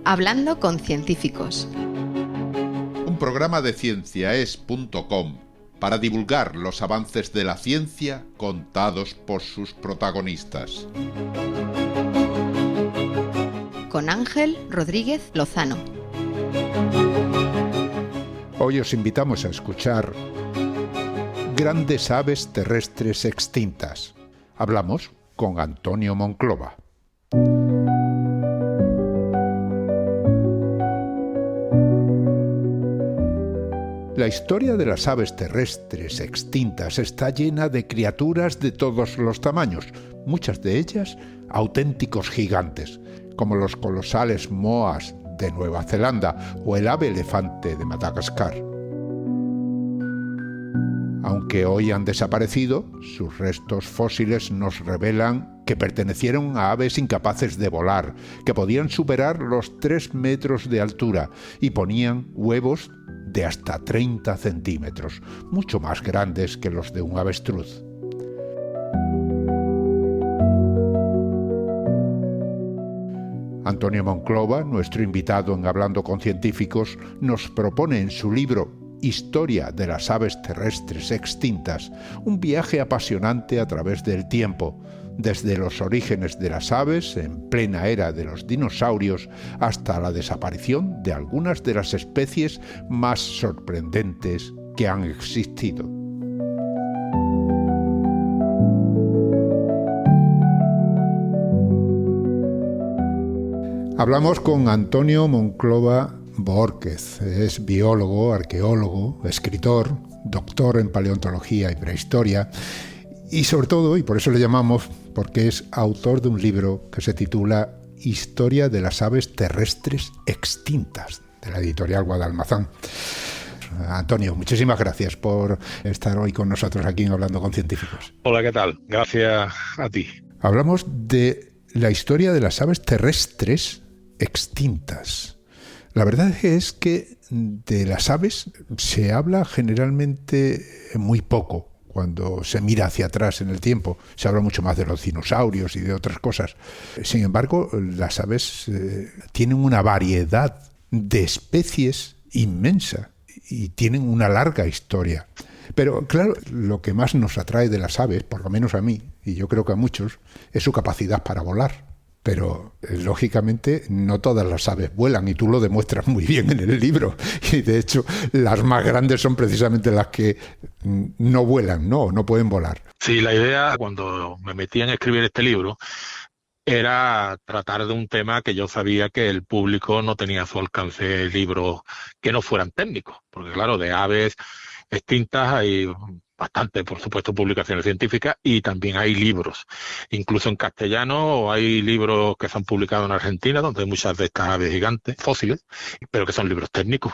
Hablando con científicos. Un programa de cienciaes.com para divulgar los avances de la ciencia contados por sus protagonistas. Con Ángel Rodríguez Lozano. Hoy os invitamos a escuchar Grandes aves terrestres extintas. Hablamos con Antonio Monclova. La historia de las aves terrestres extintas está llena de criaturas de todos los tamaños, muchas de ellas auténticos gigantes, como los colosales moas de Nueva Zelanda o el ave elefante de Madagascar. Aunque hoy han desaparecido, sus restos fósiles nos revelan que pertenecieron a aves incapaces de volar, que podían superar los 3 metros de altura y ponían huevos de hasta 30 centímetros, mucho más grandes que los de un avestruz. Antonio Monclova, nuestro invitado en Hablando con Científicos, nos propone en su libro Historia de las aves terrestres extintas un viaje apasionante a través del tiempo, desde los orígenes de las aves en plena era de los dinosaurios hasta la desaparición de algunas de las especies más sorprendentes que han existido. Hablamos con Antonio Monclova Boórquez. Es biólogo, arqueólogo, escritor, doctor en paleontología y prehistoria y sobre todo, y por eso le llamamos, porque es autor de un libro que se titula Historia de las aves terrestres extintas, de la editorial Guadalmazán. Antonio, muchísimas gracias por estar hoy con nosotros aquí en Hablando con Científicos. Hola, ¿qué tal? Gracias a ti. Hablamos de la historia de las aves terrestres extintas. La verdad es que de las aves se habla generalmente muy poco. Cuando se mira hacia atrás en el tiempo, se habla mucho más de los dinosaurios y de otras cosas. Sin embargo, las aves tienen una variedad de especies inmensa y tienen una larga historia. Pero claro, lo que más nos atrae de las aves, por lo menos a mí, y yo creo que a muchos, es su capacidad para volar. Pero, lógicamente, no todas las aves vuelan, y tú lo demuestras muy bien en el libro. Y, de hecho, las más grandes son precisamente las que no vuelan, no pueden volar. Sí, la idea, cuando me metí en escribir este libro, era tratar de un tema que yo sabía que el público no tenía a su alcance libros que no fueran técnicos. Porque, claro, de aves extintas hay bastante, por supuesto, publicaciones científicas y también hay libros. Incluso en castellano hay libros que se han publicado en Argentina, donde hay muchas de estas aves gigantes, fósiles, pero que son libros técnicos.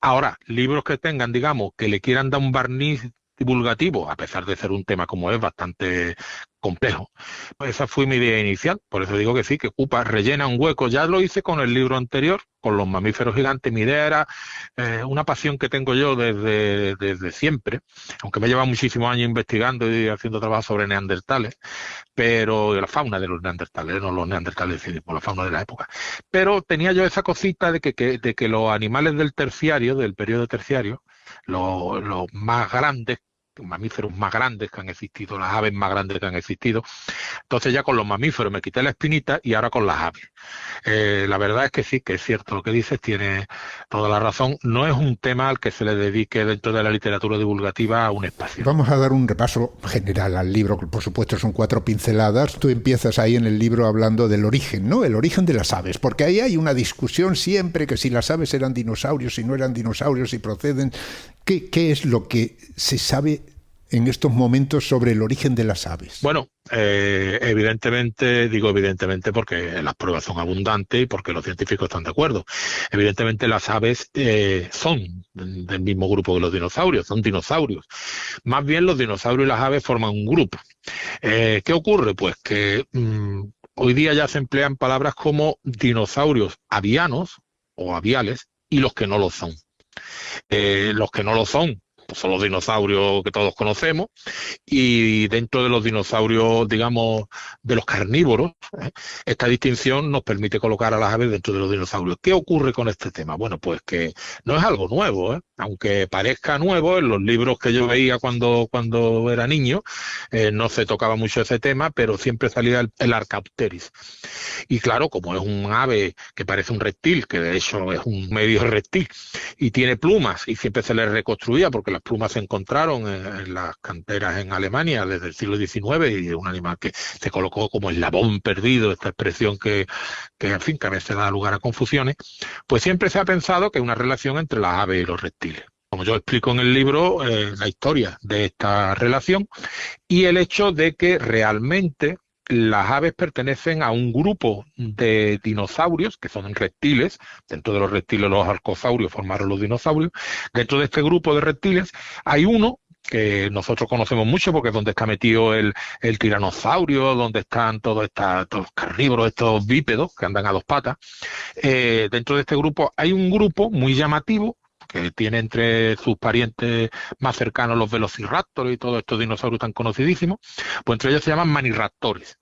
Ahora, libros que tengan, digamos, que le quieran dar un barniz divulgativo, a pesar de ser un tema como es bastante complejo. Esa fue mi idea inicial, por eso digo que sí, que ocupa, rellena un hueco. Ya lo hice con el libro anterior, con los mamíferos gigantes. Mi idea era una pasión que tengo yo desde siempre, aunque me lleva muchísimos años investigando y haciendo trabajo sobre neandertales, pero la fauna de los neandertales, no los neandertales, sino la fauna de la época. Pero tenía yo esa cosita de que los animales del terciario, del periodo terciario, los más grandes, mamíferos más grandes que han existido, las aves más grandes que han existido. Entonces ya con los mamíferos me quité la espinita y ahora con las aves. La verdad es que sí, que es cierto lo que dices, tiene toda la razón. No es un tema al que se le dedique dentro de la literatura divulgativa un espacio. Vamos a dar un repaso general al libro, que por supuesto son 4 pinceladas. Tú empiezas ahí en el libro hablando del origen, ¿no? El origen de las aves, porque ahí hay una discusión siempre que si las aves eran dinosaurios, si no eran dinosaurios, si proceden. ¿Qué es lo que se sabe en estos momentos sobre el origen de las aves? Bueno, evidentemente, digo evidentemente porque las pruebas son abundantes y porque los científicos están de acuerdo. Evidentemente las aves son del mismo grupo que los dinosaurios, son dinosaurios. Más bien los dinosaurios y las aves forman un grupo. ¿Qué ocurre? Pues que hoy día ya se emplean palabras como dinosaurios avianos o aviales y los que no lo son. Los que no lo son, pues son los dinosaurios que todos conocemos, y dentro de los dinosaurios, digamos, de los carnívoros, esta distinción nos permite colocar a las aves dentro de los dinosaurios. ¿Qué ocurre con este tema? Bueno, pues que no es algo nuevo, aunque parezca nuevo, en los libros que yo veía cuando era niño, no se tocaba mucho ese tema, pero siempre salía el Archaeopteryx. Y claro, como es un ave que parece un reptil, que de hecho es un medio reptil, y tiene plumas, y siempre se le reconstruía, porque las plumas se encontraron en las canteras en Alemania desde el siglo XIX, y es un animal que se colocó como eslabón perdido, esta expresión que en fin, que a veces da lugar a confusiones, pues siempre se ha pensado que hay una relación entre las aves y los reptiles. Como yo explico en el libro, la historia de esta relación y el hecho de que realmente las aves pertenecen a un grupo de dinosaurios, que son reptiles. Dentro de los reptiles los arcosaurios formaron los dinosaurios. Dentro de este grupo de reptiles hay uno que nosotros conocemos mucho porque es donde está metido el tiranosaurio, donde están todos estos carnívoros, estos bípedos que andan a dos patas. Dentro de este grupo hay un grupo muy llamativo que tiene entre sus parientes más cercanos los velociraptors y todos estos dinosaurios tan conocidísimos, pues entre ellos se llaman maniraptores.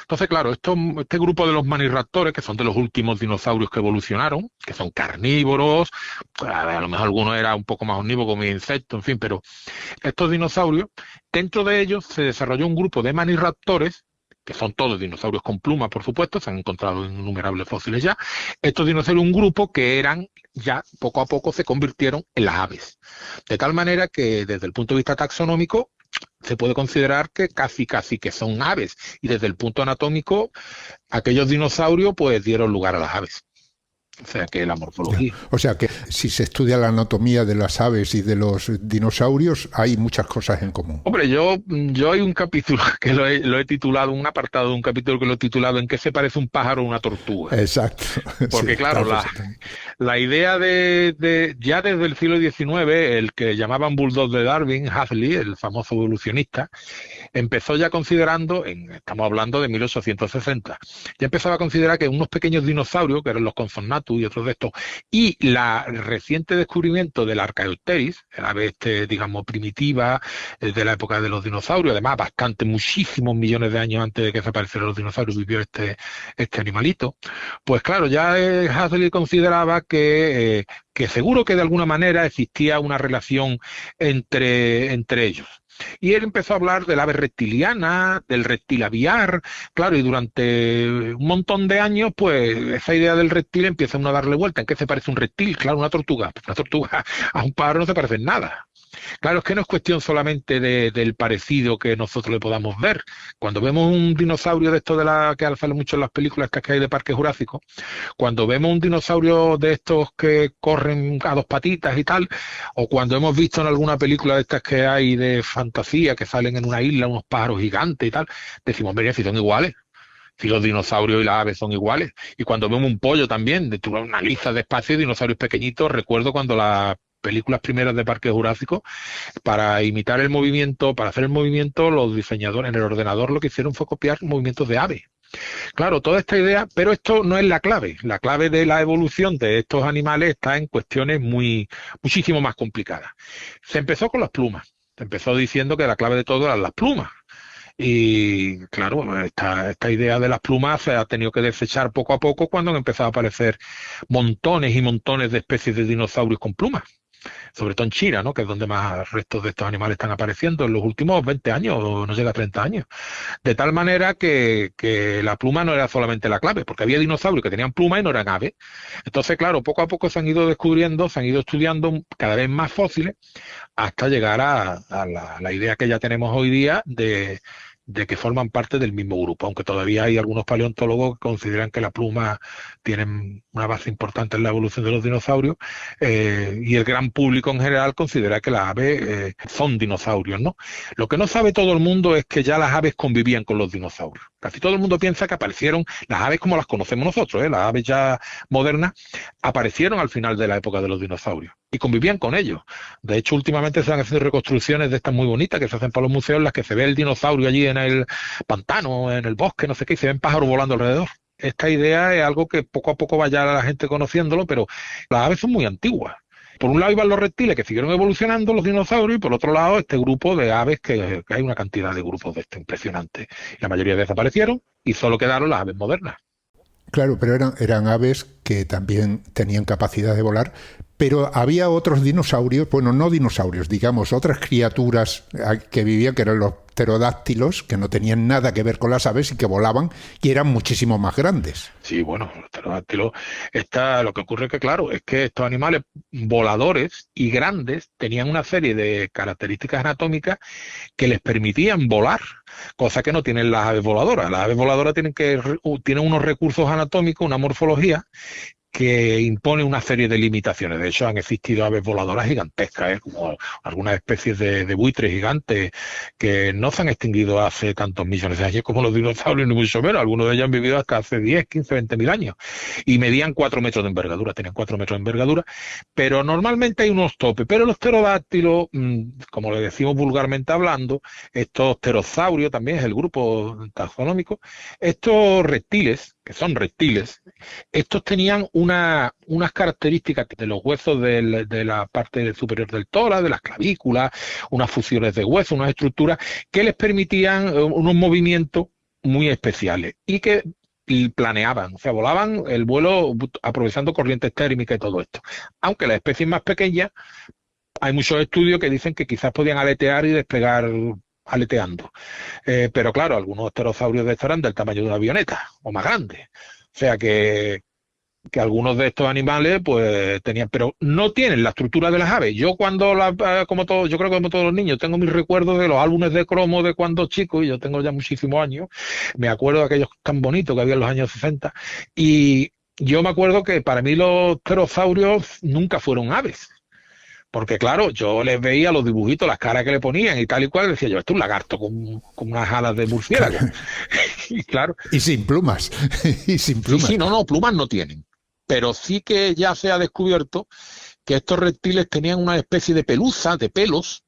Entonces, claro, este grupo de los maniraptores, que son de los últimos dinosaurios que evolucionaron, que son carnívoros, a lo mejor algunos eran un poco más omnívoros, como insectos, en fin, pero estos dinosaurios, dentro de ellos se desarrolló un grupo de maniraptores, que son todos dinosaurios con plumas, por supuesto, se han encontrado innumerables fósiles ya. Estos dinosaurios, un grupo que eran ya poco a poco se convirtieron en las aves. De tal manera que desde el punto de vista taxonómico se puede considerar que casi que son aves. Y desde el punto anatómico, aquellos dinosaurios pues dieron lugar a las aves. O sea que la morfología. O sea que si se estudia la anatomía de las aves y de los dinosaurios, hay muchas cosas en común. Hombre, yo hay un capítulo que lo he titulado, un apartado de un capítulo que lo he titulado ¿En qué se parece un pájaro a una tortuga? Exacto. Porque sí, claro, la idea de ya desde el siglo XIX, el que llamaban Bulldog de Darwin, Huxley, el famoso evolucionista, empezó ya considerando, estamos hablando de 1860, ya empezaba a considerar que unos pequeños dinosaurios, que eran los Compsognathus y otros de estos, y la reciente descubrimiento del Archaeopteryx, el ave digamos primitiva, de la época de los dinosaurios, además muchísimos millones de años antes de que desaparecieran los dinosaurios vivió este animalito, pues claro, ya Huxley consideraba que seguro que de alguna manera existía una relación entre ellos. Y él empezó a hablar del ave reptiliana, del reptil aviar, claro, y durante un montón de años, pues esa idea del reptil empieza uno a darle vuelta. ¿En qué se parece un reptil? Claro, una tortuga. Una tortuga a un pájaro no se parece en nada. Claro, es que no es cuestión solamente del parecido que nosotros le podamos ver. Cuando vemos un dinosaurio de estos que sale mucho en las películas que hay de Parque Jurásico, cuando vemos un dinosaurio de estos que corren a dos patitas y tal, o cuando hemos visto en alguna película de estas que hay de fantasía, que salen en una isla unos pájaros gigantes y tal, decimos, mira, si son iguales. Si los dinosaurios y las aves son iguales. Y cuando vemos un pollo también, tú analizas despacio dinosaurios pequeñitos, recuerdo cuando las películas primeras de Parque Jurásico, para imitar el movimiento, para hacer el movimiento, los diseñadores en el ordenador lo que hicieron fue copiar movimientos de aves. Claro, toda esta idea, pero esto no es la clave. La clave de la evolución de estos animales está en cuestiones muchísimo más complicadas. Se empezó con las plumas. Se empezó diciendo que la clave de todo eran las plumas. Y claro, esta idea de las plumas se ha tenido que desechar poco a poco cuando han empezado a aparecer montones y montones de especies de dinosaurios con plumas. Sobre todo en China, ¿no?, que es donde más restos de estos animales están apareciendo en los últimos 20 años, o no llega a 30 años. De tal manera que la pluma no era solamente la clave, porque había dinosaurios que tenían pluma y no eran aves. Entonces, claro, poco a poco se han ido descubriendo, se han ido estudiando cada vez más fósiles, hasta llegar a la idea que ya tenemos hoy día de que forman parte del mismo grupo, aunque todavía hay algunos paleontólogos que consideran que la pluma tiene una base importante en la evolución de los dinosaurios, y el gran público en general considera que las aves son dinosaurios, ¿no? Lo que no sabe todo el mundo es que ya las aves convivían con los dinosaurios. Casi todo el mundo piensa que aparecieron las aves como las conocemos nosotros, las aves ya modernas, aparecieron al final de la época de los dinosaurios y convivían con ellos. De hecho, últimamente se han hecho reconstrucciones de estas muy bonitas que se hacen para los museos, en las que se ve el dinosaurio allí en el pantano, en el bosque, no sé qué, y se ven pájaros volando alrededor. Esta idea es algo que poco a poco vaya la gente conociéndolo, pero las aves son muy antiguas. Por un lado iban los reptiles que siguieron evolucionando, los dinosaurios, y por otro lado este grupo de aves que hay una cantidad de grupos de esto impresionante. La mayoría desaparecieron y solo quedaron las aves modernas. Claro, pero eran aves que también tenían capacidad de volar, pero había otros dinosaurios, bueno, no dinosaurios, digamos, otras criaturas que vivían, que eran los pterodáctilos, que no tenían nada que ver con las aves y que volaban y eran muchísimo más grandes. Sí, bueno, los pterodáctilos, lo que ocurre que, claro, es que estos animales voladores y grandes tenían una serie de características anatómicas que les permitían volar, cosa que no tienen las aves voladoras. Las aves voladoras tienen unos recursos anatómicos, una morfología que impone una serie de limitaciones. De hecho, han existido aves voladoras gigantescas, como algunas especies de buitres gigantes que no se han extinguido hace tantos millones de años como los dinosaurios, ni mucho menos. Algunos de ellos han vivido hasta hace 10, 15, 20 mil años y medían 4 metros de envergadura, tenían 4 metros de envergadura, pero normalmente hay unos topes. Pero los pterodáctilos, como le decimos vulgarmente hablando, estos pterosaurios, también es el grupo taxonómico, estos reptiles, que son reptiles, estos tenían unas características de los huesos de la parte superior del tórax, de las clavículas, unas fusiones de hueso, unas estructuras que les permitían unos movimientos muy especiales y que planeaban, o sea, volaban el vuelo aprovechando corrientes térmicas y todo esto. Aunque las especies más pequeñas, hay muchos estudios que dicen que quizás podían aletear y despegar aleteando. Pero claro, algunos pterosaurios de estos eran del tamaño de una avioneta o más grandes. O sea que algunos de estos animales pues tenían, pero no tienen la estructura de las aves. Yo yo creo que como todos los niños, tengo mis recuerdos de los álbumes de cromo de cuando chico, y yo tengo ya muchísimos años, me acuerdo de aquellos tan bonitos que había en los años 60, y yo me acuerdo que para mí los pterosaurios nunca fueron aves. Porque claro, yo les veía los dibujitos, las caras que le ponían y tal y cual, decía yo, esto es un lagarto con unas alas de murciélago. Claro. Y claro. Y sin plumas. Y sin plumas. Sí, no, plumas no tienen. Pero sí que ya se ha descubierto que estos reptiles tenían una especie de pelusa, de pelos,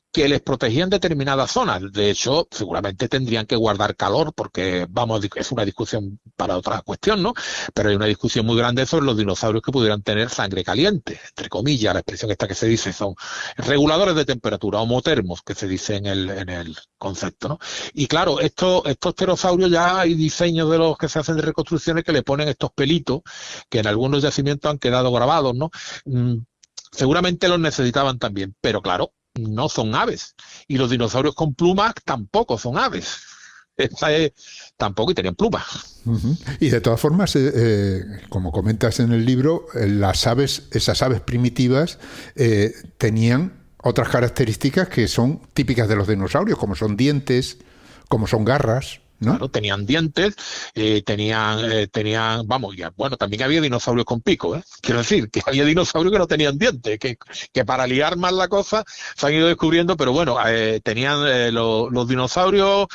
que les protegían determinadas zonas. De hecho, seguramente tendrían que guardar calor, porque, vamos, es una discusión para otra cuestión, ¿no? Pero hay una discusión muy grande sobre los dinosaurios que pudieran tener sangre caliente, entre comillas, la expresión esta que se dice, son reguladores de temperatura, homotermos, que se dice en el concepto, ¿no? Y claro, estos pterosaurios, ya hay diseños de los que se hacen de reconstrucciones que le ponen estos pelitos, que en algunos yacimientos han quedado grabados, ¿no? Seguramente los necesitaban también, pero claro, no son aves. Y los dinosaurios con plumas tampoco son aves. Tampoco, y tenían plumas. Uh-huh. Y de todas formas, como comentas en el libro, esas aves primitivas tenían otras características que son típicas de los dinosaurios, como son dientes, como son garras, ¿no? Claro, tenían dientes, vamos, bueno, también había dinosaurios con pico, Quiero decir, que había dinosaurios que no tenían dientes, que para liar más la cosa se han ido descubriendo, pero bueno, tenían los dinosaurios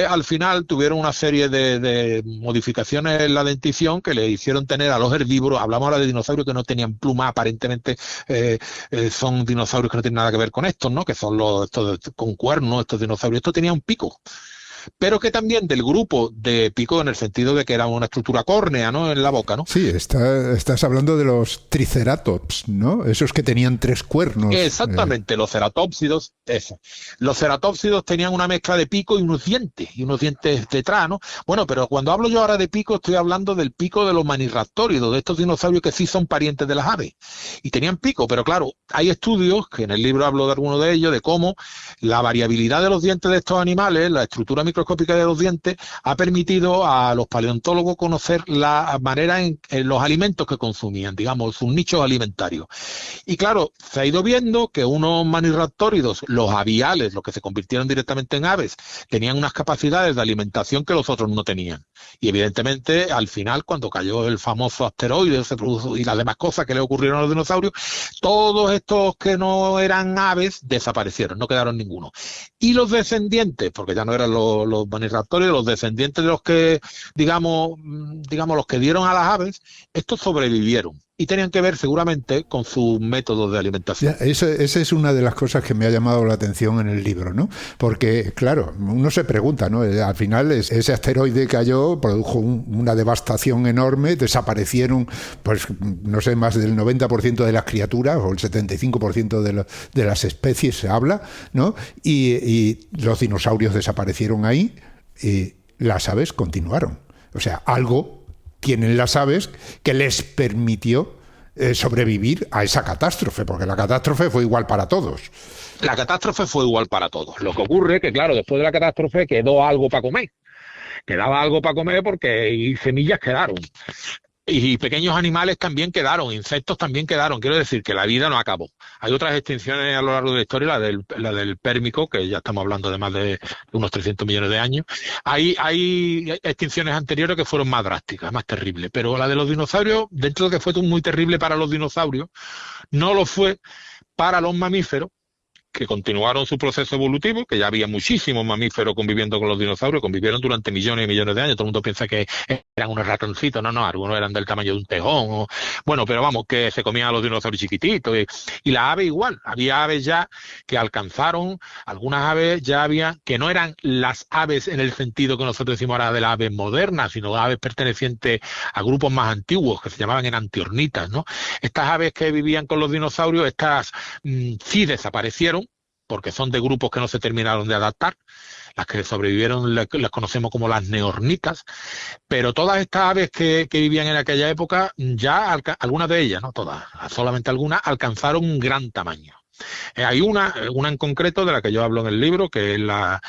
al final tuvieron una serie de modificaciones en la dentición que le hicieron tener a los herbívoros. Hablamos ahora de dinosaurios que no tenían pluma, aparentemente son dinosaurios que no tienen nada que ver con estos, ¿no? Que son estos con cuernos, estos dinosaurios. Estos tenían un pico, pero que también del grupo de pico en el sentido de que era una estructura córnea, ¿no? En la boca, ¿no? Sí, estás hablando de los triceratops, ¿no? Esos que tenían 3 cuernos. Exactamente, los ceratópsidos, eso. Los ceratópsidos tenían una mezcla de pico y unos dientes detrás, ¿no? Bueno, pero cuando hablo yo ahora de pico, estoy hablando del pico de los maniraptóridos, de estos dinosaurios que sí son parientes de las aves. Y tenían pico, pero claro, hay estudios, que en el libro hablo de alguno de ellos, de cómo la variabilidad de los dientes de estos animales, la estructura microscópica de los dientes, ha permitido a los paleontólogos conocer la manera en los alimentos que consumían, digamos, sus nichos alimentarios. Y claro, se ha ido viendo que unos maniraptóridos, los aviales, los que se convirtieron directamente en aves, tenían unas capacidades de alimentación que los otros no tenían. Y evidentemente, al final, cuando cayó el famoso asteroide y las demás cosas que le ocurrieron a los dinosaurios, todos estos que no eran aves desaparecieron, no quedaron ninguno. Y los descendientes, porque ya no eran los maniraptóridos, los descendientes de los que, digamos, los que dieron a las aves, estos sobrevivieron. y tenían que ver seguramente con sus métodos de alimentación. Esa es una de las cosas que me ha llamado la atención en el libro, ¿no? Porque, claro, uno se pregunta, ¿no? Al final ese asteroide cayó, produjo una devastación enorme, desaparecieron, pues, no sé, más del 90% de las criaturas, o el 75% de las especies se habla, ¿no? Y los dinosaurios desaparecieron ahí, y las aves continuaron. O sea, algo tienen las aves que les permitió sobrevivir a esa catástrofe, porque la catástrofe fue igual para todos. La catástrofe fue igual para todos. Lo que ocurre es que, claro, después de la catástrofe quedó algo para comer. Quedaba algo para comer porque y semillas quedaron. Y pequeños animales también quedaron, insectos también quedaron. Quiero decir que la vida no acabó. Hay otras extinciones a lo largo de la historia, la del Pérmico, que ya estamos hablando de más de unos 300 millones de años. Hay extinciones anteriores que fueron más drásticas, más terribles. Pero la de los dinosaurios, dentro de que fue muy terrible para los dinosaurios, no lo fue para los mamíferos, que continuaron su proceso evolutivo, que ya había muchísimos mamíferos conviviendo con los dinosaurios, convivieron durante millones y millones de años. Todo el mundo piensa que eran unos ratoncitos, no, algunos eran del tamaño de un tejón, bueno, pero vamos, que se comían a los dinosaurios chiquititos, y las aves igual. Había aves ya que alcanzaron, algunas aves ya había, que no eran las aves en el sentido que nosotros decimos ahora de las aves modernas, sino aves pertenecientes a grupos más antiguos, que se llamaban enantiornitas, ¿no? Estas aves que vivían con los dinosaurios, estas sí desaparecieron, porque son de grupos que no se terminaron de adaptar. Las que sobrevivieron las conocemos como las neornitas, pero todas estas aves que vivían en aquella época, ya algunas de ellas, no todas, solamente algunas, alcanzaron un gran tamaño. Hay una en concreto de la que yo hablo en el libro, que es la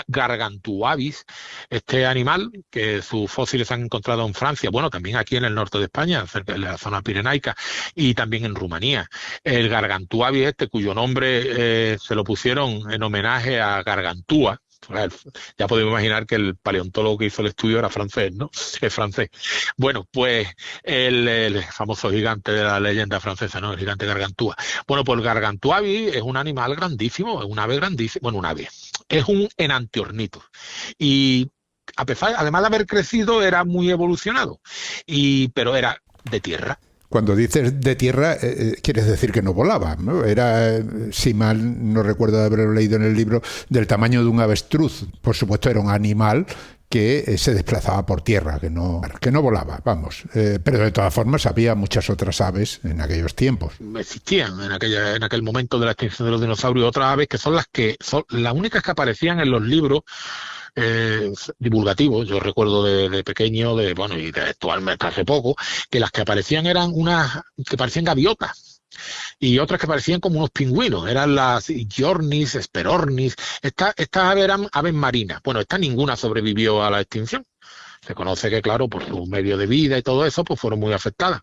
Gargantuavis, este animal que sus fósiles se han encontrado en Francia, bueno, también aquí en el norte de España, cerca de la zona pirenaica, y también en Rumanía. El Gargantuavis cuyo nombre se lo pusieron en homenaje a Gargantúa. Ya podemos imaginar que el paleontólogo que hizo el estudio era francés, ¿no? Es francés. Bueno, pues el famoso gigante de la leyenda francesa, ¿no? El gigante Gargantúa. Bueno, pues el Gargantuavis es un animal grandísimo, es un ave grandísimo, bueno, un ave, es un enantiornito. Y además de haber crecido, era muy evolucionado, pero era de tierra. Cuando dices de tierra, quieres decir que no volaba, ¿no? Era, si mal no recuerdo de haberlo leído en el libro, del tamaño de un avestruz. Por supuesto, era un animal que se desplazaba por tierra, que no volaba, vamos. Pero de todas formas había muchas otras aves en aquellos tiempos. Existían en aquel momento de la extinción de los dinosaurios otras aves que son las únicas que aparecían en los libros divulgativos. Yo recuerdo de pequeño, y de actualmente hace poco, que las que aparecían eran unas que parecían gaviotas y otras que parecían como unos pingüinos, eran las Iornis, Sperornis. Estas aves eran aves marinas. Bueno, esta ninguna sobrevivió a la extinción. Se conoce que, claro, por su medio de vida y todo eso, pues fueron muy afectadas.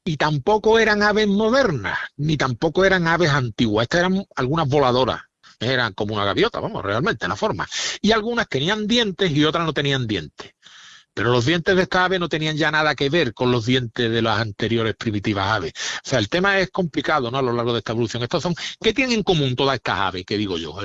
Y tampoco eran aves modernas, ni tampoco eran aves antiguas. Estas eran algunas voladoras. Eran como una gaviota, vamos, realmente, la forma. Y algunas tenían dientes y otras no tenían dientes. Pero los dientes de esta ave no tenían ya nada que ver con los dientes de las anteriores primitivas aves. O sea, el tema es complicado, ¿no? A lo largo de esta evolución. ¿Qué tienen en común todas estas aves, que digo yo?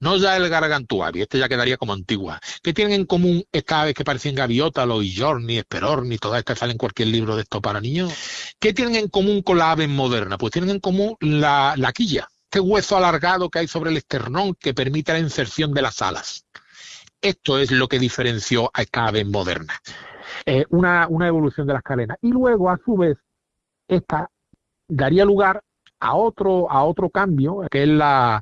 No ya el Gargantuavis, ya quedaría como antigua. ¿Qué tienen en común estas aves que parecen gaviotas, los Iorni, Sperorni, todas estas que salen en cualquier libro de esto para niños? ¿Qué tienen en común con las aves modernas? Pues tienen en común la quilla. Este hueso alargado que hay sobre el esternón que permite la inserción de las alas. Esto es lo que diferenció a esta ave moderna. Una evolución de las cadenas. Y luego, a su vez, esta daría lugar a otro cambio, que es la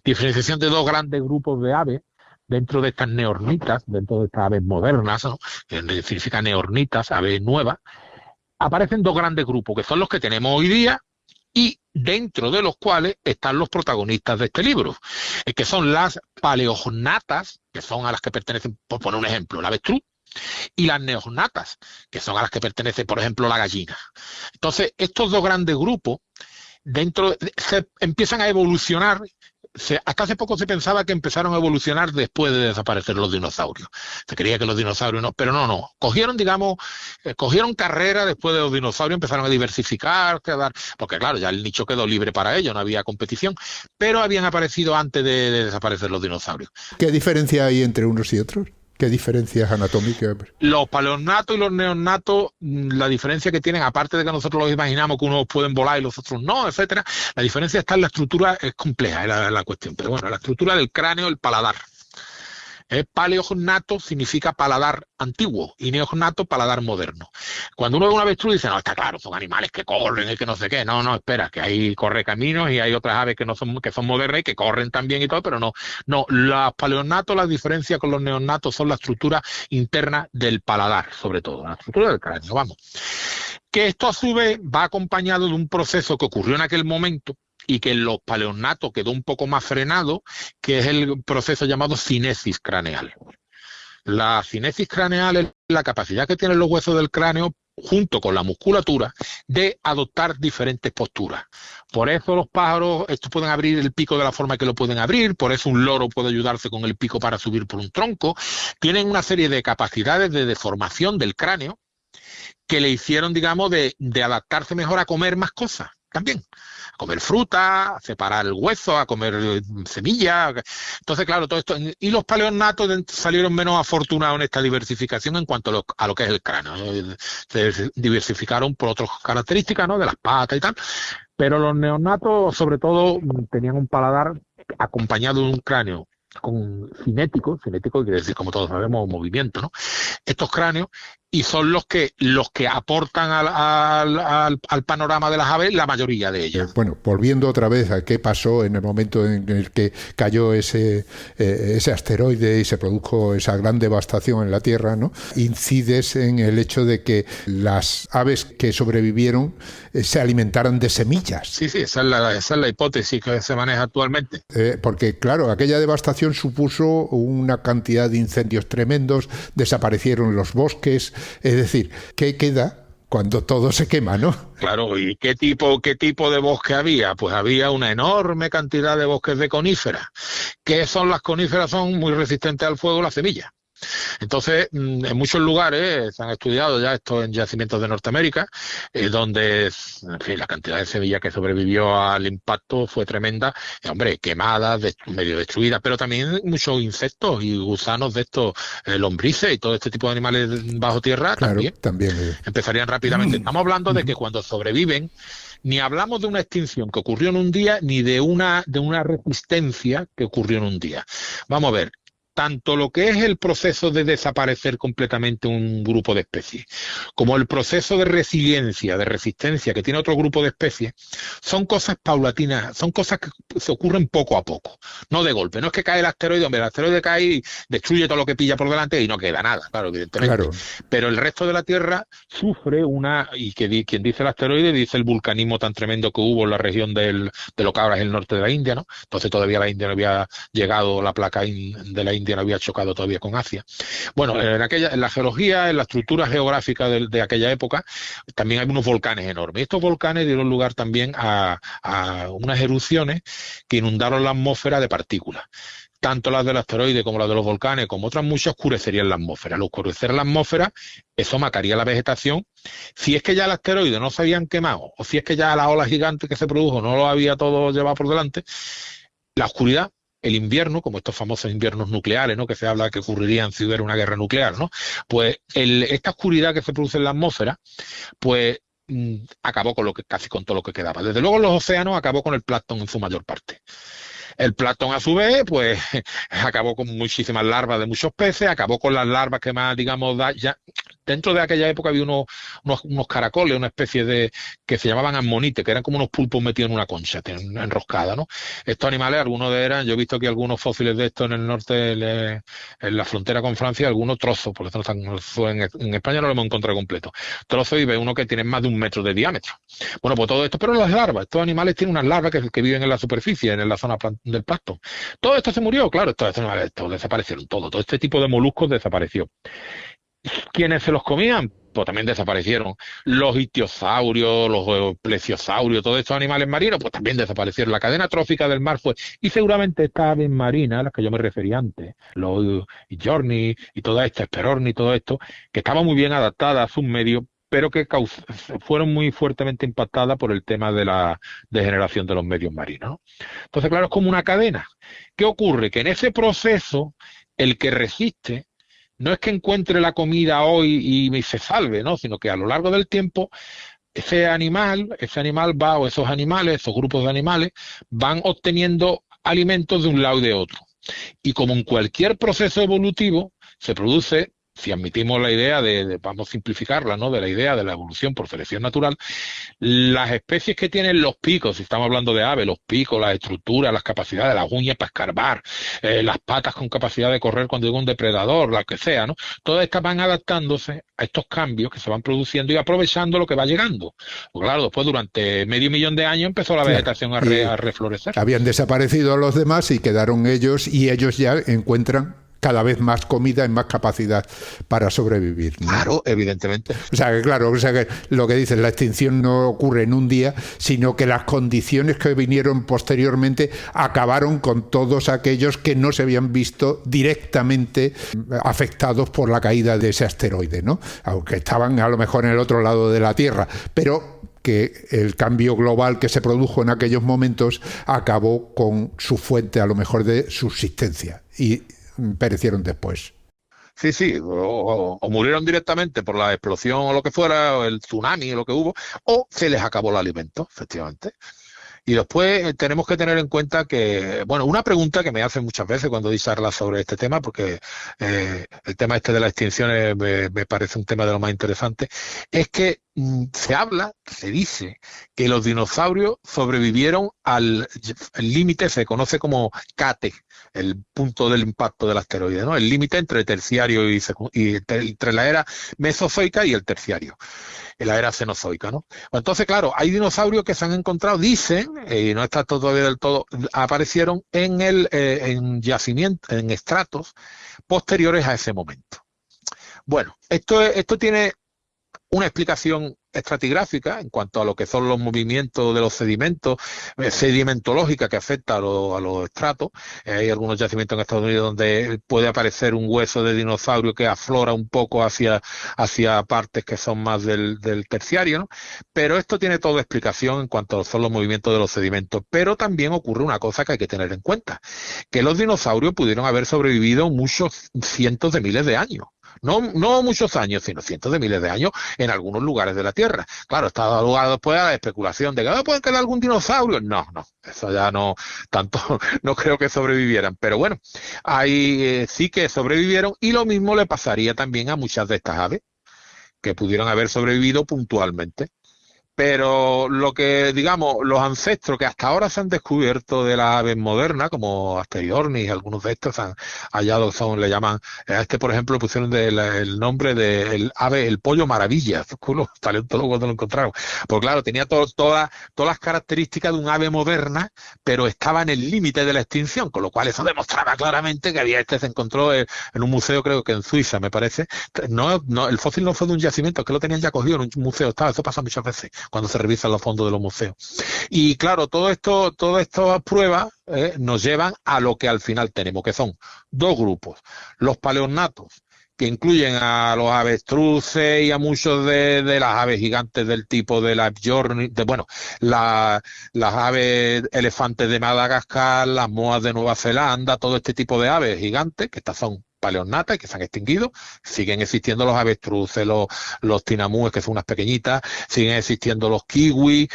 diferenciación de dos grandes grupos de aves dentro de estas neornitas, dentro de estas aves modernas, ¿no? Que significa neornitas, aves nuevas. Aparecen dos grandes grupos, que son los que tenemos hoy día, y dentro de los cuales están los protagonistas de este libro, que son las paleognatas, que son a las que pertenecen, por poner un ejemplo, la avestruz, y las neognatas, que son a las que pertenece, por ejemplo, la gallina. Entonces, estos dos grandes grupos se empiezan a evolucionar. Hasta hace poco se pensaba que empezaron a evolucionar después de desaparecer los dinosaurios. Se creía que los dinosaurios no, pero no. Cogieron carrera después de los dinosaurios, empezaron a diversificarse, porque claro, ya el nicho quedó libre para ello, no había competición, pero habían aparecido antes de desaparecer los dinosaurios. ¿Qué diferencia hay entre unos y otros? ¿Qué diferencias anatómicas? Los paleonatos y los neonatos, la diferencia que tienen, aparte de que nosotros los imaginamos que unos pueden volar y los otros no, etcétera, la diferencia está en la estructura, es compleja la cuestión, pero bueno, la estructura del cráneo, el paladar. Paleognato significa paladar antiguo y neognato paladar moderno. Cuando uno ve una avestruz dice, no, está claro, son animales que corren y que no sé qué. No, espera, que hay correcaminos y hay otras aves que son modernas y que corren también y todo, pero no. Los paleognatos, la diferencia con los neonatos son la estructura interna del paladar, sobre todo, la estructura del cráneo, vamos. Que esto a su vez va acompañado de un proceso que ocurrió en aquel momento y que en los paleognatos quedó un poco más frenado, que es el proceso llamado cinesis craneal. La cinesis craneal es la capacidad que tienen los huesos del cráneo, junto con la musculatura, de adoptar diferentes posturas. Por eso los pájaros, estos pueden abrir el pico de la forma que lo pueden abrir, por eso un loro puede ayudarse con el pico para subir por un tronco. Tienen una serie de capacidades de deformación del cráneo que le hicieron, digamos, de adaptarse mejor a comer más cosas también. A comer fruta, a separar el hueso, a comer semillas. Entonces, claro, todo esto. Y los paleognatos salieron menos afortunados en esta diversificación en cuanto a lo que es el cráneo. Se diversificaron por otras características, ¿no? De las patas y tal. Pero los neonatos, sobre todo, tenían un paladar acompañado de un cráneo cinético quiere decir, como todos sabemos, movimiento, ¿no? Estos cráneos, y son los que aportan al panorama de las aves, la mayoría de ellas. Bueno, volviendo otra vez a qué pasó en el momento en el que cayó ese asteroide y se produjo esa gran devastación en la Tierra, ¿no? Incides en el hecho de que las aves que sobrevivieron se alimentaran de semillas. Sí, esa es la hipótesis que se maneja actualmente. Porque, claro, aquella devastación supuso una cantidad de incendios tremendos, desaparecieron los bosques. Es decir, ¿qué queda cuando todo se quema, no? Claro, ¿y qué tipo de bosque había? Pues había una enorme cantidad de bosques de coníferas. ¿Qué son las coníferas? Son muy resistentes al fuego, las semillas. Entonces, en muchos lugares se han estudiado ya esto en yacimientos de Norteamérica, donde, en fin, la cantidad de semillas que sobrevivió al impacto fue tremenda. Hombre, quemadas, medio destruidas, pero también muchos insectos y gusanos de estos, lombrices y todo este tipo de animales bajo tierra, claro, también empezarían rápidamente. Estamos hablando de que cuando sobreviven, ni hablamos de una extinción que ocurrió en un día, ni de una resistencia que ocurrió en un día. Vamos a ver. Tanto lo que es el proceso de desaparecer completamente un grupo de especies, como el proceso de resiliencia, de resistencia que tiene otro grupo de especies, son cosas paulatinas, son cosas que se ocurren poco a poco, no de golpe. No es que cae el asteroide, hombre, el asteroide cae y destruye todo lo que pilla por delante y no queda nada, claro, evidentemente. Claro. Pero el resto de la Tierra sufre y quien dice el asteroide dice el vulcanismo tan tremendo que hubo en la región de lo que ahora es el norte de la India, ¿no? Entonces todavía la India no había llegado, la placa de la India no había chocado todavía con Asia. Bueno, en la geología, en la estructura geográfica de aquella época, también hay unos volcanes enormes. Estos volcanes dieron lugar también a unas erupciones que inundaron la atmósfera de partículas. Tanto las del asteroide como las de los volcanes, como otras muchas, oscurecerían la atmósfera. Al oscurecer la atmósfera, eso mataría la vegetación. Si es que ya el asteroide no se habían quemado, o si es que ya la ola gigante que se produjo no lo había todo llevado por delante, la oscuridad, el invierno, como estos famosos inviernos nucleares, ¿no? Que se habla que ocurrirían si hubiera una guerra nuclear, ¿no? Pues esta oscuridad que se produce en la atmósfera, pues acabó casi con todo lo que quedaba. Desde luego en los océanos acabó con el plancton en su mayor parte. El plancton, a su vez, pues acabó con muchísimas larvas de muchos peces, acabó con las larvas que más, digamos, ya dentro de aquella época había unos caracoles, una especie que se llamaban ammonites, que eran como unos pulpos metidos en una concha enroscada, ¿no? Estos animales, algunos yo he visto aquí algunos fósiles de estos en el norte, en la frontera con Francia, algunos trozos, porque en España no lo hemos encontrado completo, trozos, y ve uno que tiene más de 1 metro de diámetro. Bueno, pues todo esto, pero las larvas, estos animales tienen unas larvas que viven en la superficie, en la zona del plancton. Todo esto se murió, claro, estos animales desaparecieron, todo este tipo de moluscos desapareció. ¿Quiénes se los comían? Pues también desaparecieron. Los ictiosaurios, los plesiosaurios, todos estos animales marinos, pues también desaparecieron. La cadena trófica del mar fue, y seguramente estas aves marinas, a las que yo me refería antes, los Ijorni y toda esta, Esperorni y todo esto, que estaban muy bien adaptadas a sus medios, pero que fueron muy fuertemente impactadas por el tema de la degeneración de los medios marinos, ¿no? Entonces, claro, es como una cadena. ¿Qué ocurre? Que en ese proceso, el que resiste no es que encuentre la comida hoy y se salve, ¿no? Sino que a lo largo del tiempo ese animal va, o esos animales, esos grupos de animales, van obteniendo alimentos de un lado y de otro. Y como en cualquier proceso evolutivo, se produce, si admitimos la idea vamos a simplificarla, ¿no? De la idea de la evolución por selección natural, las especies que tienen los picos, si estamos hablando de aves, los picos, las estructuras, las capacidades, las uñas para escarbar, las patas con capacidad de correr cuando llega un depredador, la que sea, ¿no? Todas estas van adaptándose a estos cambios que se van produciendo y aprovechando lo que va llegando. Pues claro, después durante medio millón de años empezó la vegetación a reflorecer. Habían desaparecido los demás y quedaron ellos, y ellos ya encuentran cada vez más comida y más capacidad para sobrevivir, ¿no? Claro, evidentemente. O sea que lo que dices, la extinción no ocurre en un día, sino que las condiciones que vinieron posteriormente acabaron con todos aquellos que no se habían visto directamente afectados por la caída de ese asteroide, ¿no? Aunque estaban a lo mejor en el otro lado de la Tierra, pero que el cambio global que se produjo en aquellos momentos acabó con su fuente a lo mejor de subsistencia y perecieron después. Sí, o murieron directamente por la explosión o lo que fuera, o el tsunami o lo que hubo, o se les acabó el alimento, efectivamente. Y después tenemos que tener en cuenta que, bueno, una pregunta que me hacen muchas veces cuando doy charlas sobre este tema, porque el tema este de las extinciones me parece un tema de lo más interesante, es que se dice que los dinosaurios sobrevivieron al límite, se conoce como CATE, el punto del impacto del asteroide, ¿no? El límite entre el terciario y entre la era mesozoica y el terciario, la era cenozoica, ¿no? Entonces, claro, hay dinosaurios que se han encontrado, dicen, y no está todavía del todo, aparecieron en yacimientos, en estratos posteriores a ese momento. Bueno, esto tiene una explicación estratigráfica en cuanto a lo que son los movimientos de los sedimentos, sedimentológica que afecta a los estratos. Hay algunos yacimientos en Estados Unidos donde puede aparecer un hueso de dinosaurio que aflora un poco hacia partes que son más del terciario, ¿no? Pero esto tiene toda explicación en cuanto a son los movimientos de los sedimentos. Pero también ocurre una cosa que hay que tener en cuenta, que los dinosaurios pudieron haber sobrevivido muchos cientos de miles de años. No muchos años, sino cientos de miles de años en algunos lugares de la Tierra. Claro, está dado lugar después a la especulación de que puede quedar algún dinosaurio. No, eso ya no, tanto no creo que sobrevivieran. Pero bueno, ahí sí que sobrevivieron, y lo mismo le pasaría también a muchas de estas aves que pudieron haber sobrevivido puntualmente. Pero lo que, digamos, los ancestros que hasta ahora se han descubierto de las aves modernas, como Asteriornis, algunos de estos han hallado, le llaman, a este por ejemplo pusieron el nombre del ave, el pollo maravilla, los paleontólogos cuando lo encontraron. Porque claro, tenía todas las características de un ave moderna, pero estaba en el límite de la extinción, con lo cual eso demostraba claramente que se encontró en un museo, creo que en Suiza, me parece. No, el fósil no fue de un yacimiento, es que lo tenían ya cogido en un museo, eso pasa muchas veces cuando se revisan los fondos de los museos. Y claro, todas estas pruebas nos llevan a lo que al final tenemos, que son dos grupos. Los paleonatos, que incluyen a los avestruces y a muchos de las aves gigantes del tipo de la Bjorn, las aves elefantes de Madagascar, las moas de Nueva Zelanda, todo este tipo de aves gigantes, que estas son paleonatas que se han extinguido. Siguen existiendo los avestruces, los tinamúes, que son unas pequeñitas, siguen existiendo los kiwis,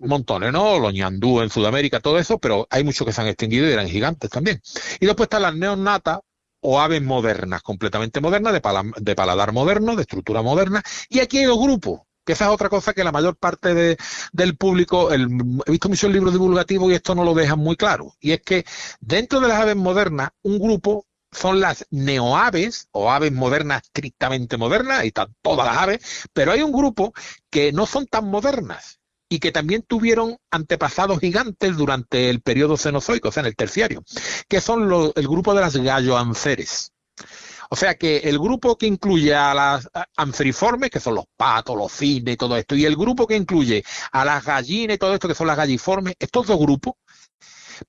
montones, ¿no? Los ñandú en Sudamérica, todo eso, pero hay muchos que se han extinguido y eran gigantes también. Y después están las neonatas, o aves modernas, completamente modernas, de paladar moderno, de estructura moderna. Y aquí hay dos grupos, que esa es otra cosa que la mayor parte del público, he visto muchos libros divulgativos y esto no lo dejan muy claro. Y es que dentro de las aves modernas, un grupo son las neoaves, o aves modernas estrictamente modernas, ahí están todas las aves, pero hay un grupo que no son tan modernas y que también tuvieron antepasados gigantes durante el periodo cenozoico, o sea, en el terciario, que son el grupo de las galloanceres. O sea que el grupo que incluye a las anceriformes, que son los patos, los cisnes y todo esto, y el grupo que incluye a las gallinas y todo esto, que son las galliformes, estos dos grupos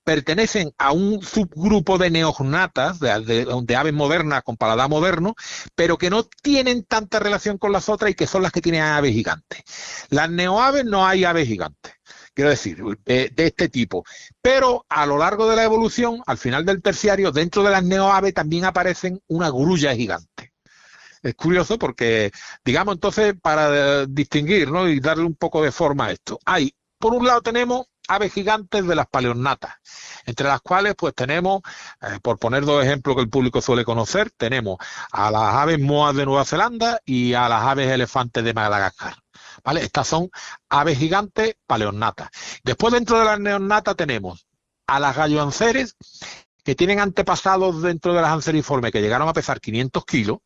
pertenecen a un subgrupo de neognatas, de aves modernas con paladar moderno, pero que no tienen tanta relación con las otras y que son las que tienen aves gigantes. Las neoaves no hay aves gigantes, quiero decir, de este tipo. Pero a lo largo de la evolución, al final del terciario, dentro de las neoaves también aparecen una grulla gigante. Es curioso porque, digamos, entonces, para distinguir, ¿no?, y darle un poco de forma a esto, por un lado tenemos aves gigantes de las paleornatas, entre las cuales pues tenemos, por poner dos ejemplos que el público suele conocer, tenemos a las aves moas de Nueva Zelanda y a las aves elefantes de Madagascar. ¿Vale? Estas son aves gigantes paleornatas. Después, dentro de las neornatas, tenemos a las galloanceres, que tienen antepasados dentro de las anseriformes que llegaron a pesar 500 kilos,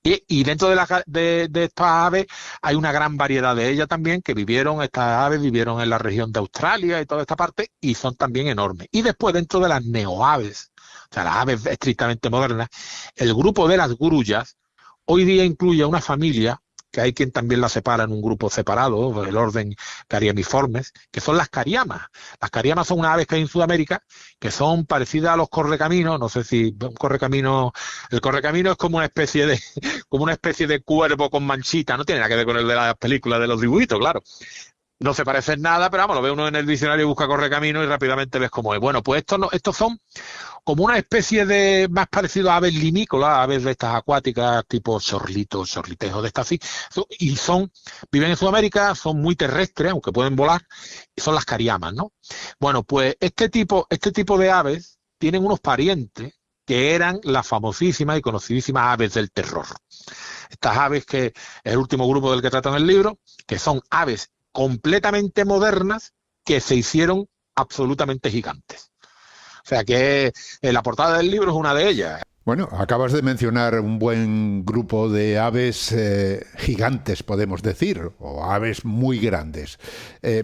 y dentro de estas aves hay una gran variedad de ellas también, estas aves vivieron en la región de Australia y toda esta parte, y son también enormes. Y después, dentro de las neoaves, o sea, las aves estrictamente modernas, el grupo de las grullas hoy día incluye a una familia, que hay quien también la separa en un grupo separado, el orden Cariamiformes, que son las cariamas. Las cariamas son unas aves que hay en Sudamérica, que son parecidas a los correcaminos. No sé si el correcamino es como una especie de cuervo con manchita, no tiene nada que ver con el de las películas de los dibujitos, claro. No se parecen nada, pero vamos, lo ve uno en el diccionario y busca correcamino y rápidamente ves cómo es. Bueno, pues estos son como una especie de, más parecido a aves limícolas, aves de estas acuáticas tipo chorlitejos de estas así, y viven en Sudamérica, son muy terrestres, aunque pueden volar, y son las cariamas, ¿no? Bueno, pues este tipo de aves tienen unos parientes que eran las famosísimas y conocidísimas aves del terror. Estas aves, que es el último grupo del que trato en el libro, que son aves completamente modernas que se hicieron absolutamente gigantes. O sea que la portada del libro es una de ellas. Bueno, acabas de mencionar un buen grupo de aves gigantes, podemos decir, o aves muy grandes.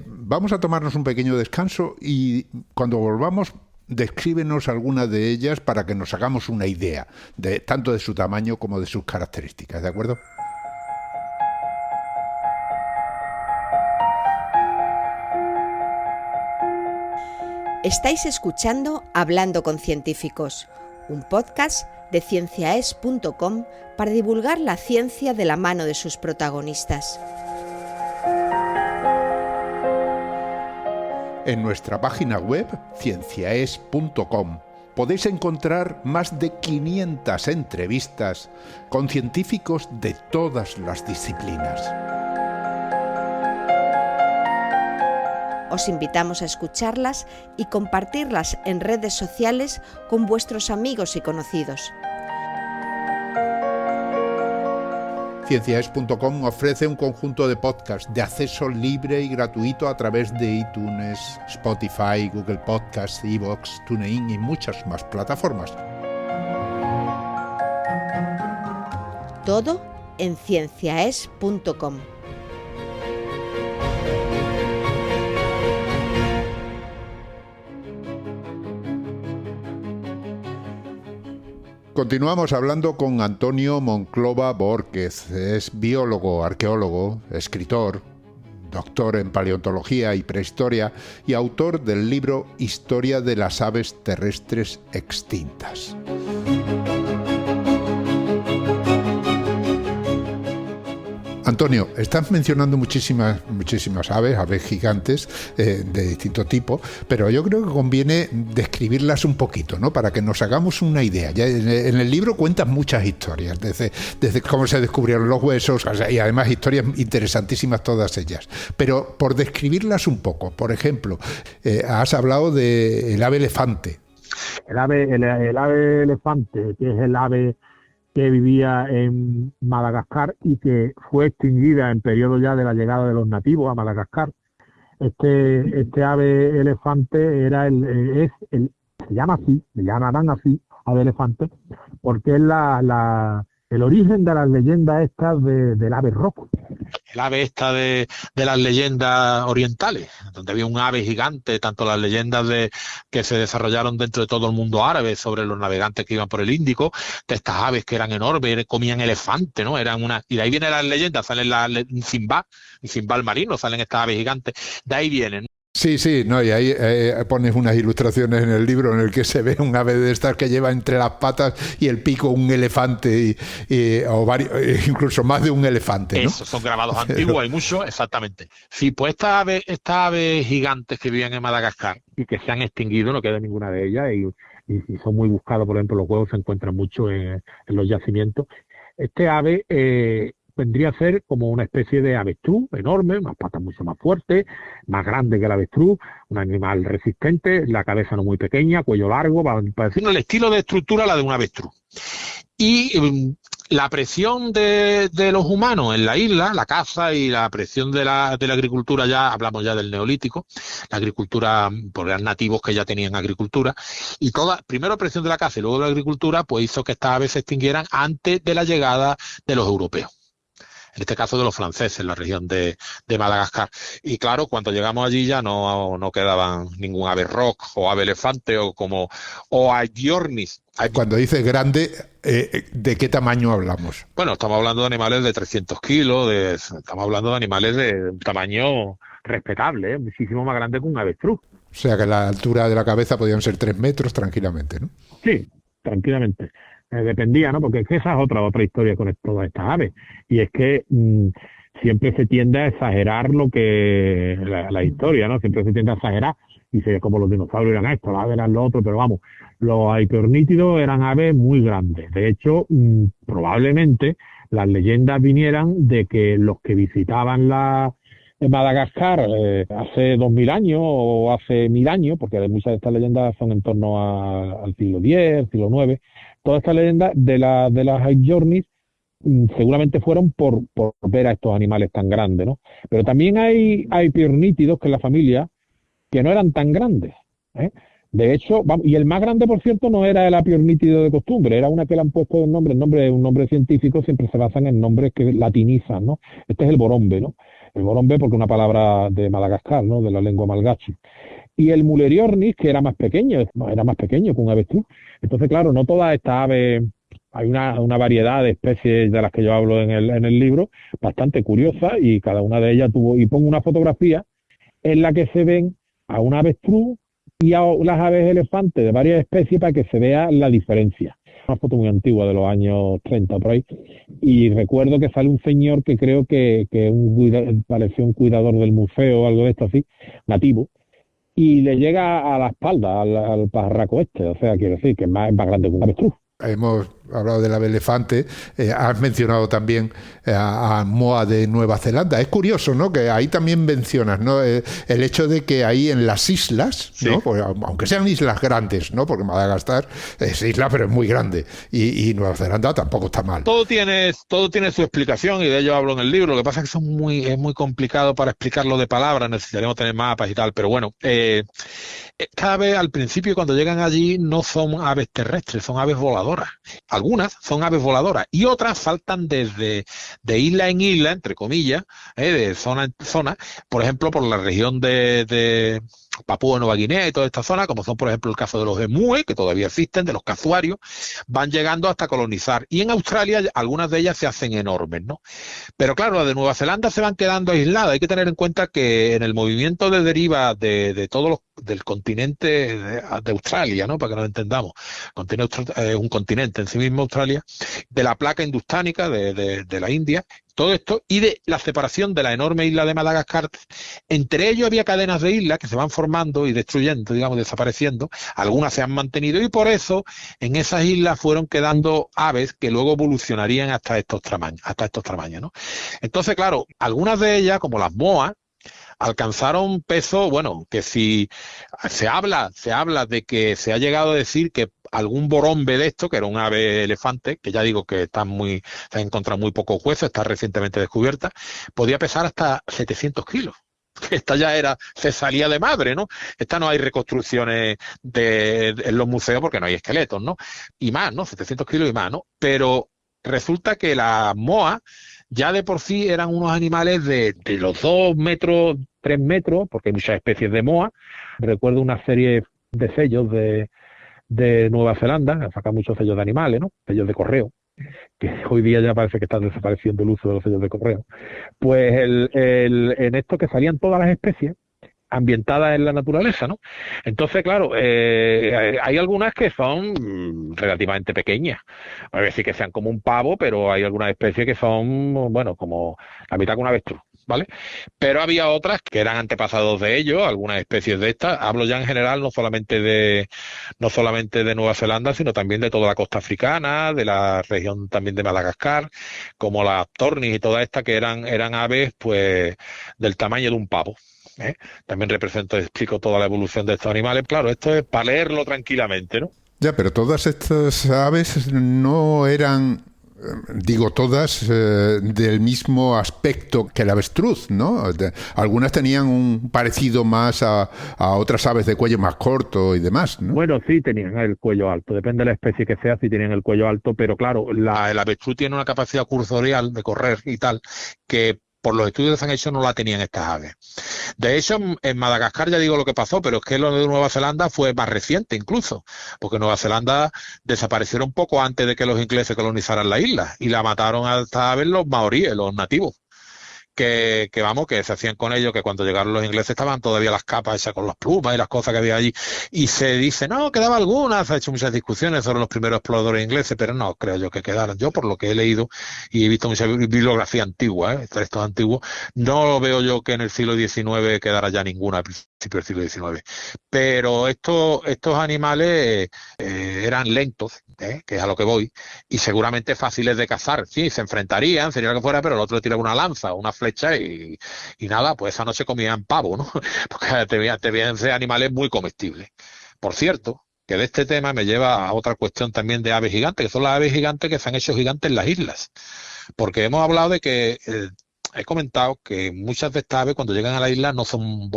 Vamos a tomarnos un pequeño descanso y cuando volvamos, descríbenos alguna de ellas para que nos hagamos una idea, tanto de su tamaño como de sus características, ¿de acuerdo? Estáis escuchando Hablando con Científicos, un podcast de cienciaes.com para divulgar la ciencia de la mano de sus protagonistas. En nuestra página web, cienciaes.com, podéis encontrar más de 500 entrevistas con científicos de todas las disciplinas. Os invitamos a escucharlas y compartirlas en redes sociales con vuestros amigos y conocidos. Cienciaes.com ofrece un conjunto de podcasts de acceso libre y gratuito a través de iTunes, Spotify, Google Podcasts, iVoox, TuneIn y muchas más plataformas. Todo en cienciaes.com. Continuamos hablando con Antonio Monclova Bórquez. Es biólogo, arqueólogo, escritor, doctor en paleontología y prehistoria y autor del libro Historia de las aves terrestres extintas. Antonio, estás mencionando muchísimas aves gigantes de distinto tipo, pero yo creo que conviene describirlas un poquito, ¿no? Para que nos hagamos una idea. Ya en el libro cuentas muchas historias, desde cómo se descubrieron los huesos, o sea, y además historias interesantísimas todas ellas. Pero por describirlas un poco, por ejemplo, has hablado del ave elefante. El ave elefante, que es el ave que vivía en Madagascar y que fue extinguida en periodo ya de la llegada de los nativos a Madagascar. Este ave elefante se llamarán así, ave elefante, porque es el origen de las leyendas estas del ave roco. El ave esta de las leyendas orientales, donde había un ave gigante, tanto las leyendas que se desarrollaron dentro de todo el mundo árabe sobre los navegantes que iban por el Índico, de estas aves que eran enormes, comían elefante, ¿no? Y de ahí vienen las leyendas, salen Simba el marino, salen estas aves gigantes, de ahí vienen. Sí, no, y ahí pones unas ilustraciones en el libro en el que se ve un ave de estas que lleva entre las patas y el pico un elefante o varios, incluso más de un elefante, ¿no? Eso, son grabados antiguos, hay muchos, exactamente. Sí, pues estas aves gigantes que vivían en Madagascar y que se han extinguido, no queda ninguna de ellas y son muy buscados, por ejemplo, los huevos se encuentran mucho en los yacimientos. Este ave vendría a ser como una especie de avestruz enorme, unas patas mucho más fuertes, más grande que el avestruz, un animal resistente, la cabeza no muy pequeña, cuello largo, para decir El estilo de estructura la de un avestruz. Y la presión de los humanos en la isla, la caza y la presión de la agricultura, ya hablamos ya del neolítico, la agricultura, porque eran nativos que ya tenían agricultura, y primero presión de la caza y luego de la agricultura, pues hizo que estas aves se extinguieran antes de la llegada de los europeos. En este caso de los franceses, en la región de Madagascar. Y claro, cuando llegamos allí ya no quedaban ningún ave rock o ave elefante o aidiornis. Cuando dices grande, ¿de qué tamaño hablamos? Bueno, estamos hablando de animales de 300 kilos, estamos hablando de animales de tamaño respetable, muchísimo más grande que un avestruz. O sea que la altura de la cabeza podían ser 3 metros tranquilamente, ¿no? Sí, tranquilamente. Dependía, ¿no? Porque es que esa es otra historia con todas estas aves. Y es que siempre se tiende a exagerar lo que la historia, ¿no? Siempre se tiende a exagerar. Y se como los dinosaurios eran esto, las aves eran lo otro, pero vamos, los aipeornítidos eran aves muy grandes. De hecho, probablemente las leyendas vinieran de que los que visitaban Madagascar hace 2000 años o hace 1000 años, porque muchas de estas leyendas son en torno al siglo X, siglo IX, todas estas leyendas de las aidiornis seguramente fueron por ver a estos animales tan grandes, ¿no? Pero también hay aipeornítidos que en la familia que no eran tan grandes, ¿eh? De hecho, y el más grande, por cierto, no era el aipeornítido de costumbre, era una que le han puesto un nombre científico, siempre se basan en nombres que latinizan, ¿no? Este es el borombe, ¿no? El borombe porque es una palabra de Madagascar, ¿no? De la lengua malgache. Y el muleriornis, que era más pequeño que un avestruz. Entonces, claro, no todas estas aves, hay una variedad de especies de las que yo hablo en el libro, bastante curiosa, y cada una de ellas y pongo una fotografía en la que se ven a un avestruz y a las aves elefantes de varias especies para que se vea la diferencia. Una foto muy antigua de los años 30 por ahí, y recuerdo que sale un señor que creo que parecía un cuidador del museo o algo de esto así, nativo, y le llega a la espalda al pajarraco este, o sea, quiero decir que es más grande que un avestruz. Hemos hablado del ave elefante, has mencionado también a Moa de Nueva Zelanda. Es curioso, ¿no? Que ahí también mencionas, ¿no? El hecho de que ahí en las islas, ¿no? Sí. Pues, aunque sean islas grandes, ¿no? Porque Madagascar es isla, pero es muy grande. Y Nueva Zelanda tampoco está mal. Todo tiene su explicación y de ello hablo en el libro. Lo que pasa es que es muy complicado para explicarlo de palabras, necesitaríamos tener mapas y tal, pero bueno, cada vez al principio cuando llegan allí no son aves terrestres, son aves voladoras. Algunas son aves voladoras y otras saltan desde de isla en isla, entre comillas, de zona en zona, por ejemplo, por la región de Papúa Nueva Guinea y toda esta zona, como son por ejemplo el caso de los emúes, que todavía existen, de los casuarios, van llegando hasta colonizar. Y en Australia algunas de ellas se hacen enormes, ¿no? Pero claro, las de Nueva Zelanda se van quedando aisladas. Hay que tener en cuenta que en el movimiento de deriva de todos del continente de Australia, ¿no? Para que nos entendamos, es un continente en sí mismo Australia, de la placa industánica de la India, todo esto, y de la separación de la enorme isla de Madagascar. Entre ellos había cadenas de islas que se van formando y destruyendo, digamos, desapareciendo. Algunas se han mantenido y por eso en esas islas fueron quedando aves que luego evolucionarían hasta estos tamaños, ¿no? Entonces, claro, algunas de ellas, como las moas, alcanzaron peso, bueno, que si se habla de que se ha llegado a decir que algún borombe de esto, que era un ave elefante, que ya digo que se han encontrado muy pocos huesos, está recientemente descubierta, podía pesar hasta 700 kilos. Esta ya se salía de madre, ¿no? Esta no hay reconstrucciones en los museos porque no hay esqueletos, ¿no? Y más, ¿no? 700 kilos y más, ¿no? Pero resulta que las moas ya de por sí eran unos animales de los 2 metros, 3 metros, porque hay muchas especies de moa. Recuerdo una serie de sellos de Nueva Zelanda, que sacan muchos sellos de animales, ¿no? Sellos de correo, que hoy día ya parece que está desapareciendo el uso de los sellos de correo. Pues en esto que salían todas las especies ambientadas en la naturaleza, ¿no? Entonces, claro, hay algunas que son relativamente pequeñas. A decir que sean como un pavo, pero hay algunas especies que son, bueno, como la mitad que un avestruz. ¿vale? Pero había otras que eran antepasados de ellos, algunas especies de estas. Hablo ya en general no solamente de Nueva Zelanda, sino también de toda la costa africana, de la región también de Madagascar, como las tornis y todas estas que eran aves pues del tamaño de un pavo. También explico toda la evolución de estos animales. Claro, esto es para leerlo tranquilamente, ¿no? Ya, pero todas estas aves no eran, digo todas, del mismo aspecto que el avestruz, ¿no? Algunas tenían un parecido más a otras aves de cuello más corto y demás, ¿no? Bueno, sí tenían el cuello alto, depende de la especie que sea, sí tenían el cuello alto, pero claro, El avestruz tiene una capacidad cursorial de correr y tal, que por los estudios que se han hecho no la tenían estas aves. De hecho, en Madagascar ya digo lo que pasó, pero es que lo de Nueva Zelanda fue más reciente incluso, porque Nueva Zelanda desaparecieron poco antes de que los ingleses colonizaran la isla y la mataron a estas aves los maoríes, los nativos. Que se hacían con ellos, que cuando llegaron los ingleses estaban todavía las capas esas con las plumas y las cosas que había allí, y se dice, no, quedaba algunas, se ha hecho muchas discusiones sobre los primeros exploradores ingleses, pero no creo yo que quedaran. Yo, por lo que he leído y he visto mucha bibliografía antigua, textos antiguos, no veo yo que en el siglo XIX quedara ya ninguna al principio del siglo XIX. Pero estos animales eran lentos, que es a lo que voy, y seguramente fáciles de cazar. Sí, se enfrentarían, sería lo que fuera, pero el otro le tiraba una lanza, una flecha y nada, pues esa noche comían pavo, ¿no? Porque te veían ser animales muy comestibles. Por cierto, que de este tema me lleva a otra cuestión también de aves gigantes, que son las aves gigantes que se han hecho gigantes en las islas. Porque hemos hablado de que he comentado que muchas de estas aves cuando llegan a la isla no son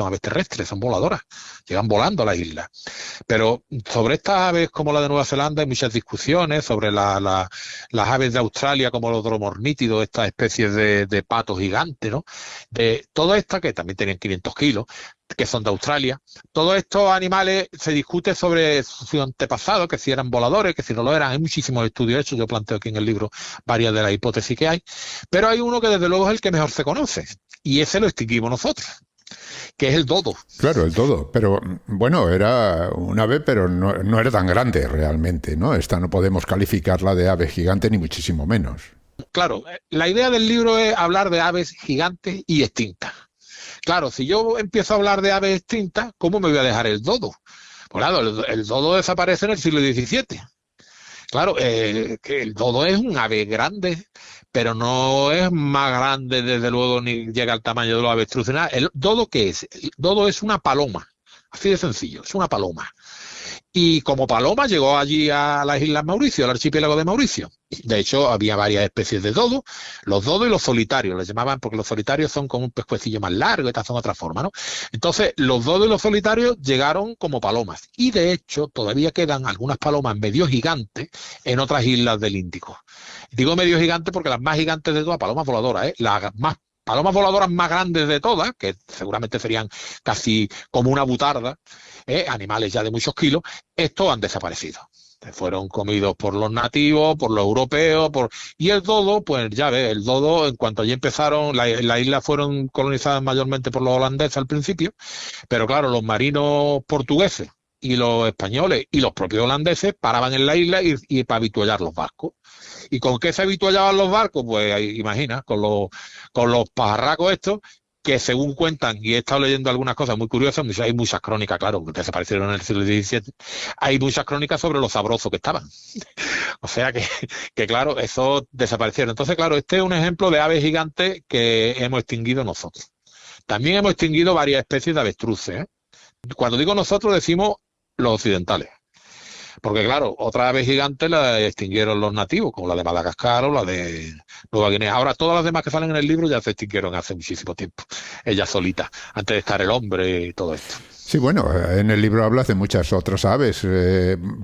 aves terrestres, son voladoras, llegan volando a la isla. Pero sobre estas aves como la de Nueva Zelanda hay muchas discusiones, sobre las aves de Australia como los dromornítidos, estas especies de patos gigantes, ¿no? De todas estas que también tenían 500 kilos, que son de Australia. Todos estos animales se discute sobre su antepasado, que si eran voladores, que si no lo eran. Hay muchísimos estudios hechos, yo planteo aquí en el libro varias de las hipótesis que hay, pero hay uno que desde luego es el que mejor se conoce, y ese lo extinguimos nosotros, que es el dodo. Claro, el dodo, pero bueno, era un ave, pero no era tan grande realmente, ¿no? Esta no podemos calificarla de ave gigante, ni muchísimo menos. Claro, la idea del libro es hablar de aves gigantes y extintas. Claro, si yo empiezo a hablar de aves extintas, ¿cómo me voy a dejar el dodo? Pues claro, el dodo desaparece en el siglo XVII. Claro, que el dodo es un ave grande, pero no es más grande, desde luego, ni llega al tamaño de los avestruces. ¿El dodo qué es? El dodo es una paloma, así de sencillo, es una paloma. Y como paloma llegó allí a las Islas Mauricio, al archipiélago de Mauricio. De hecho, había varias especies de dodo, los dodos y los solitarios, les llamaban, porque los solitarios son como un pescuecillo más largo, estas son otra forma, ¿no? Entonces, los dodos y los solitarios llegaron como palomas. Y de hecho, todavía quedan algunas palomas medio gigantes en otras islas del Índico. Digo medio gigantes porque las más gigantes de todas, palomas voladoras, las palomas voladoras más grandes de todas, que seguramente serían casi como una butarda, animales ya de muchos kilos, estos han desaparecido. Fueron comidos por los nativos, por los europeos, y el dodo, pues ya ves, el dodo, en cuanto allí empezaron, las islas fueron colonizadas mayormente por los holandeses al principio, pero claro, los marinos portugueses y los españoles y los propios holandeses paraban en la isla y para avituallar los barcos. ¿Y con qué se avituallaban los barcos? Pues imagina, con los pajarracos estos, que según cuentan, y he estado leyendo algunas cosas muy curiosas, hay muchas crónicas, claro, que desaparecieron en el siglo XVII, hay muchas crónicas sobre lo sabrosos que estaban. O sea que claro, eso desaparecieron. Entonces, claro, este es un ejemplo de aves gigantes que hemos extinguido nosotros. También hemos extinguido varias especies de avestruces. Cuando digo nosotros, decimos los occidentales. Porque claro, otras aves gigantes las extinguieron los nativos, como la de Madagascar o la de Nueva Guinea. Ahora todas las demás que salen en el libro ya se extinguieron hace muchísimo tiempo, ellas solitas, antes de estar el hombre y todo esto. Sí, bueno, en el libro hablas de muchas otras aves.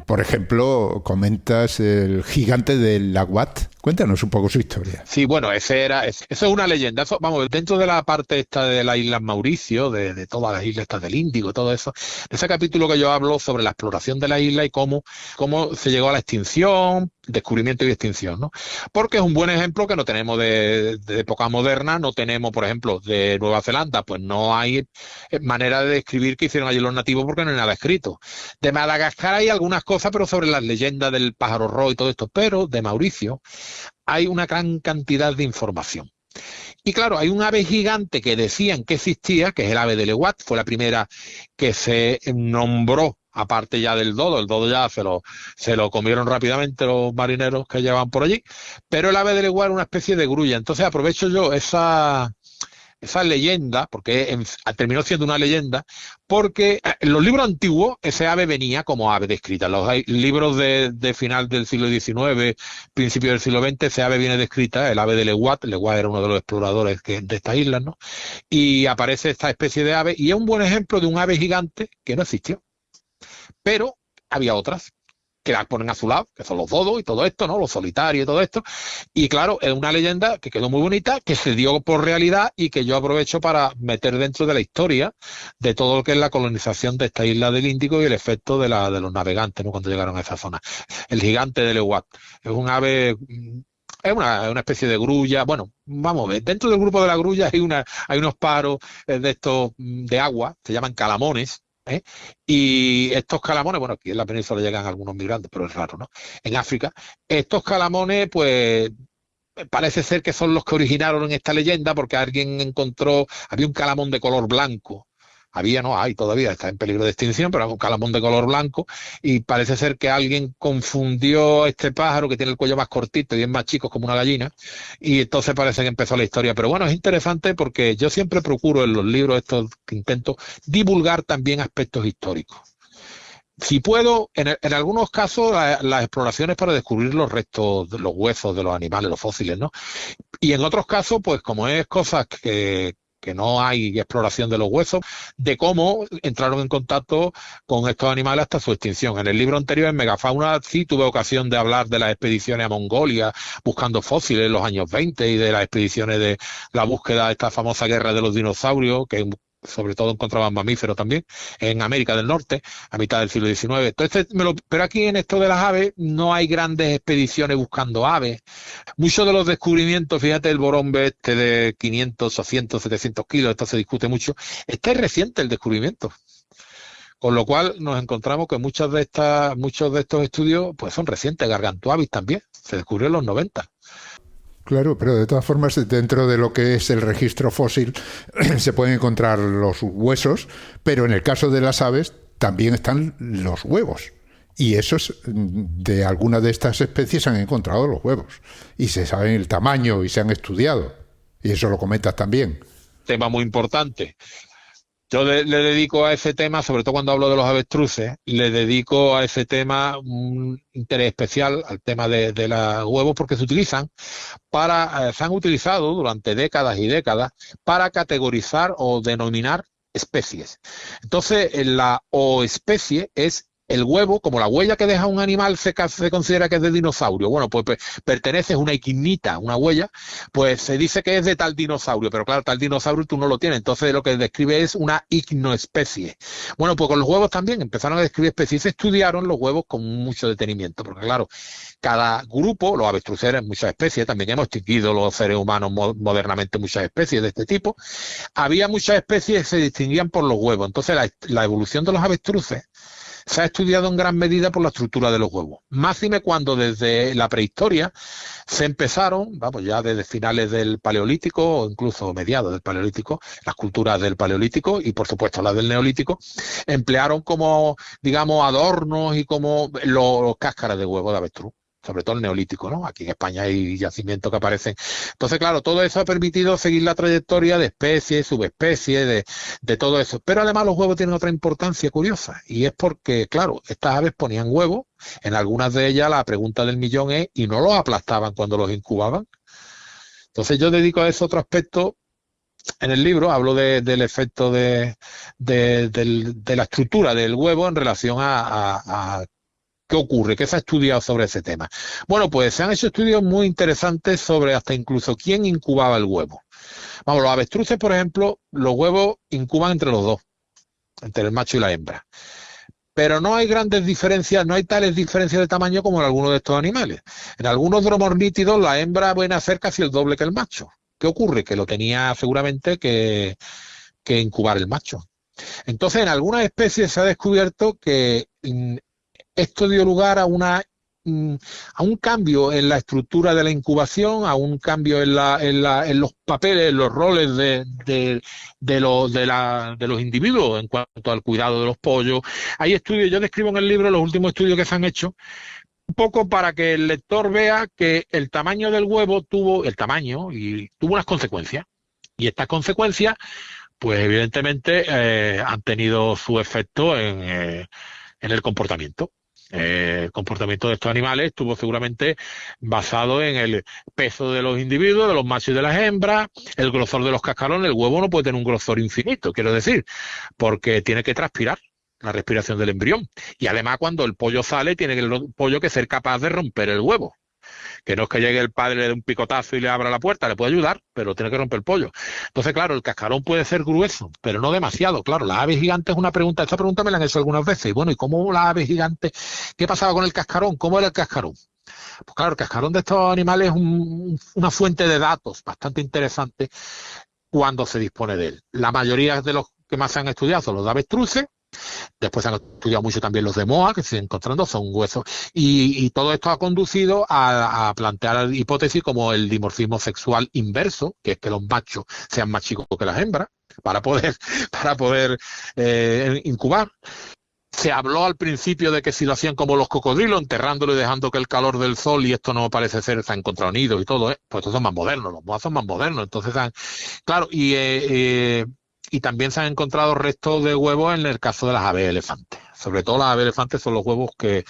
Por ejemplo, comentas el gigante del Aguat. Cuéntanos un poco su historia. Sí, bueno, eso es una leyenda. Eso, vamos, dentro de la parte esta de las Islas Mauricio, de todas las islas estas del Índico, todo eso, de ese capítulo que yo hablo sobre la exploración de la isla y cómo se llegó a la extinción, descubrimiento y extinción, ¿no? Porque es un buen ejemplo que no tenemos de época moderna, no tenemos, por ejemplo, de Nueva Zelanda, pues no hay manera de describir qué hicieron allí los nativos porque no hay nada escrito. De Madagascar hay algunas cosas, pero sobre las leyendas del pájaro rojo y todo esto, pero de Mauricio hay una gran cantidad de información. Y claro, hay un ave gigante que decían que existía, que es el ave de Leeuwat, fue la primera que se nombró, aparte ya del dodo. El dodo ya se lo comieron rápidamente los marineros que llevaban por allí, pero el ave de Leeuwat era una especie de grulla. Entonces aprovecho yo esa leyenda, porque terminó siendo una leyenda, porque en los libros antiguos ese ave venía como ave descrita. En los libros de final del siglo XIX, principio del siglo XX, ese ave viene descrita, el ave de Leeuwat. Leeuwat era uno de los exploradores de estas islas, ¿no? Y aparece esta especie de ave, y es un buen ejemplo de un ave gigante que no existió. Pero había otras que las ponen a su lado, que son los dodos y todo esto, ¿no? Los solitarios y todo esto. Y claro, es una leyenda que quedó muy bonita, que se dio por realidad y que yo aprovecho para meter dentro de la historia de todo lo que es la colonización de esta isla del Índico y el efecto de los navegantes, ¿no? Cuando llegaron a esa zona. El gigante de Leeuwat es un ave... Es una especie de grulla. Bueno, vamos a ver, dentro del grupo de la grulla hay unos paros de estos de agua, se llaman calamones, ¿eh? Y estos calamones, bueno, aquí en la península llegan algunos migrantes, pero es raro, ¿no? En África, estos calamones, pues parece ser que son los que originaron en esta leyenda, porque alguien encontró, había un calamón de color blanco. Hay todavía, está en peligro de extinción, pero es un calamón de color blanco, y parece ser que alguien confundió este pájaro que tiene el cuello más cortito y es más chico, como una gallina, y entonces parece que empezó la historia. Pero bueno, es interesante porque yo siempre procuro en los libros estos que intento divulgar también aspectos históricos. Si puedo, en algunos casos, las exploraciones para descubrir los restos, los huesos de los animales, los fósiles, ¿no? Y en otros casos, pues como es cosas que no hay exploración de los huesos, de cómo entraron en contacto con estos animales hasta su extinción. En el libro anterior, en Megafauna, sí tuve ocasión de hablar de las expediciones a Mongolia buscando fósiles en los años 20 y de las expediciones de la búsqueda de esta famosa guerra de los dinosaurios, que sobre todo encontraban mamíferos también, en América del Norte, a mitad del siglo XIX. Entonces, pero aquí en esto de las aves no hay grandes expediciones buscando aves. Muchos de los descubrimientos, fíjate, el borombe este de 500, 800, 700 kilos, esto se discute mucho, es reciente el descubrimiento. Con lo cual nos encontramos que muchos de estos estudios pues son recientes. Gargantuavis también, se descubrió en los 90. Claro, pero de todas formas, dentro de lo que es el registro fósil se pueden encontrar los huesos, pero en el caso de las aves también están los huevos. Y de algunas de estas especies se han encontrado los huevos. Y se sabe el tamaño y se han estudiado. Y eso lo comentas también. Tema muy importante. Yo le dedico a ese tema, sobre todo cuando hablo de los avestruces, le dedico a ese tema un interés especial, al tema de los huevos, porque se han utilizado durante décadas y décadas para categorizar o denominar especies. Entonces, la especie es el huevo, como la huella que deja un animal se considera que es de dinosaurio. Bueno, pues pertenece a una equinita, una huella, pues se dice que es de tal dinosaurio, pero claro, tal dinosaurio tú no lo tienes, entonces lo que describe es una ignoespecie. Bueno, pues con los huevos también empezaron a describir especies y se estudiaron los huevos con mucho detenimiento, porque claro, cada grupo, los avestruces eran muchas especies, también hemos extinguido los seres humanos modernamente muchas especies de este tipo, había muchas especies que se distinguían por los huevos. Entonces la evolución de los avestruces se ha estudiado en gran medida por la estructura de los huevos. Máxime cuando desde la prehistoria se empezaron, ya desde finales del Paleolítico o incluso mediados del Paleolítico, las culturas del Paleolítico y por supuesto las del Neolítico, emplearon como, digamos, adornos y como los cáscaras de huevo de avestruz. Sobre todo el Neolítico, ¿no? Aquí en España hay yacimientos que aparecen. Entonces, claro, todo eso ha permitido seguir la trayectoria de especies, subespecies, de todo eso. Pero además los huevos tienen otra importancia curiosa, y es porque, claro, estas aves ponían huevos, en algunas de ellas la pregunta del millón es, ¿y no los aplastaban cuando los incubaban? Entonces yo dedico a eso otro aspecto. En el libro hablo del efecto de la estructura del huevo en relación a ¿qué ocurre? ¿Qué se ha estudiado sobre ese tema? Bueno, pues se han hecho estudios muy interesantes sobre hasta incluso quién incubaba el huevo. Vamos, los avestruces, por ejemplo, los huevos incuban entre los dos, entre el macho y la hembra. Pero no hay grandes diferencias, no hay tales diferencias de tamaño como en algunos de estos animales. En algunos dromornítidos la hembra puede nacer casi el doble que el macho. ¿Qué ocurre? Que lo tenía seguramente que incubar el macho. Entonces, en algunas especies se ha descubierto que esto dio lugar a una a un cambio en la estructura de la incubación, a un cambio en los papeles, en los roles de los individuos en cuanto al cuidado de los pollos. Hay estudios, yo describo en el libro los últimos estudios que se han hecho, un poco para que el lector vea que el tamaño del huevo tuvo unas consecuencias. Y estas consecuencias, pues evidentemente han tenido su efecto en el comportamiento. El comportamiento de estos animales estuvo seguramente basado en el peso de los individuos, de los machos y de las hembras, el grosor de los cascarones. El huevo no puede tener un grosor infinito, quiero decir, porque tiene que transpirar la respiración del embrión. Y además, cuando el pollo sale, tiene el pollo que ser capaz de romper el huevo. Que no es que llegue el padre, le dé un picotazo y le abra la puerta, le puede ayudar, pero tiene que romper el pollo. Entonces, claro, el cascarón puede ser grueso, pero no demasiado. Claro, la ave gigante es una pregunta, esta pregunta me la han hecho algunas veces. Y bueno, ¿y cómo la ave gigante? ¿Qué pasaba con el cascarón? ¿Cómo era el cascarón? Pues claro, el cascarón de estos animales es una fuente de datos bastante interesante cuando se dispone de él. La mayoría de los que más se han estudiado son los de avestruces. Después se han estudiado mucho también los de Moa, que se siguen encontrando, son huesos. Y todo esto ha conducido a plantear hipótesis como el dimorfismo sexual inverso, que es que los machos sean más chicos que las hembras, para poder incubar. Se habló al principio de que si lo hacían como los cocodrilos, enterrándolo y dejando que el calor del sol, y esto no parece ser, se ha encontrado nidos y todo, pues estos son más modernos, los Moas son más modernos. Entonces, claro, y también se han encontrado restos de huevos en el caso de las aves elefantes. Sobre todo las aves elefantes son los huevos que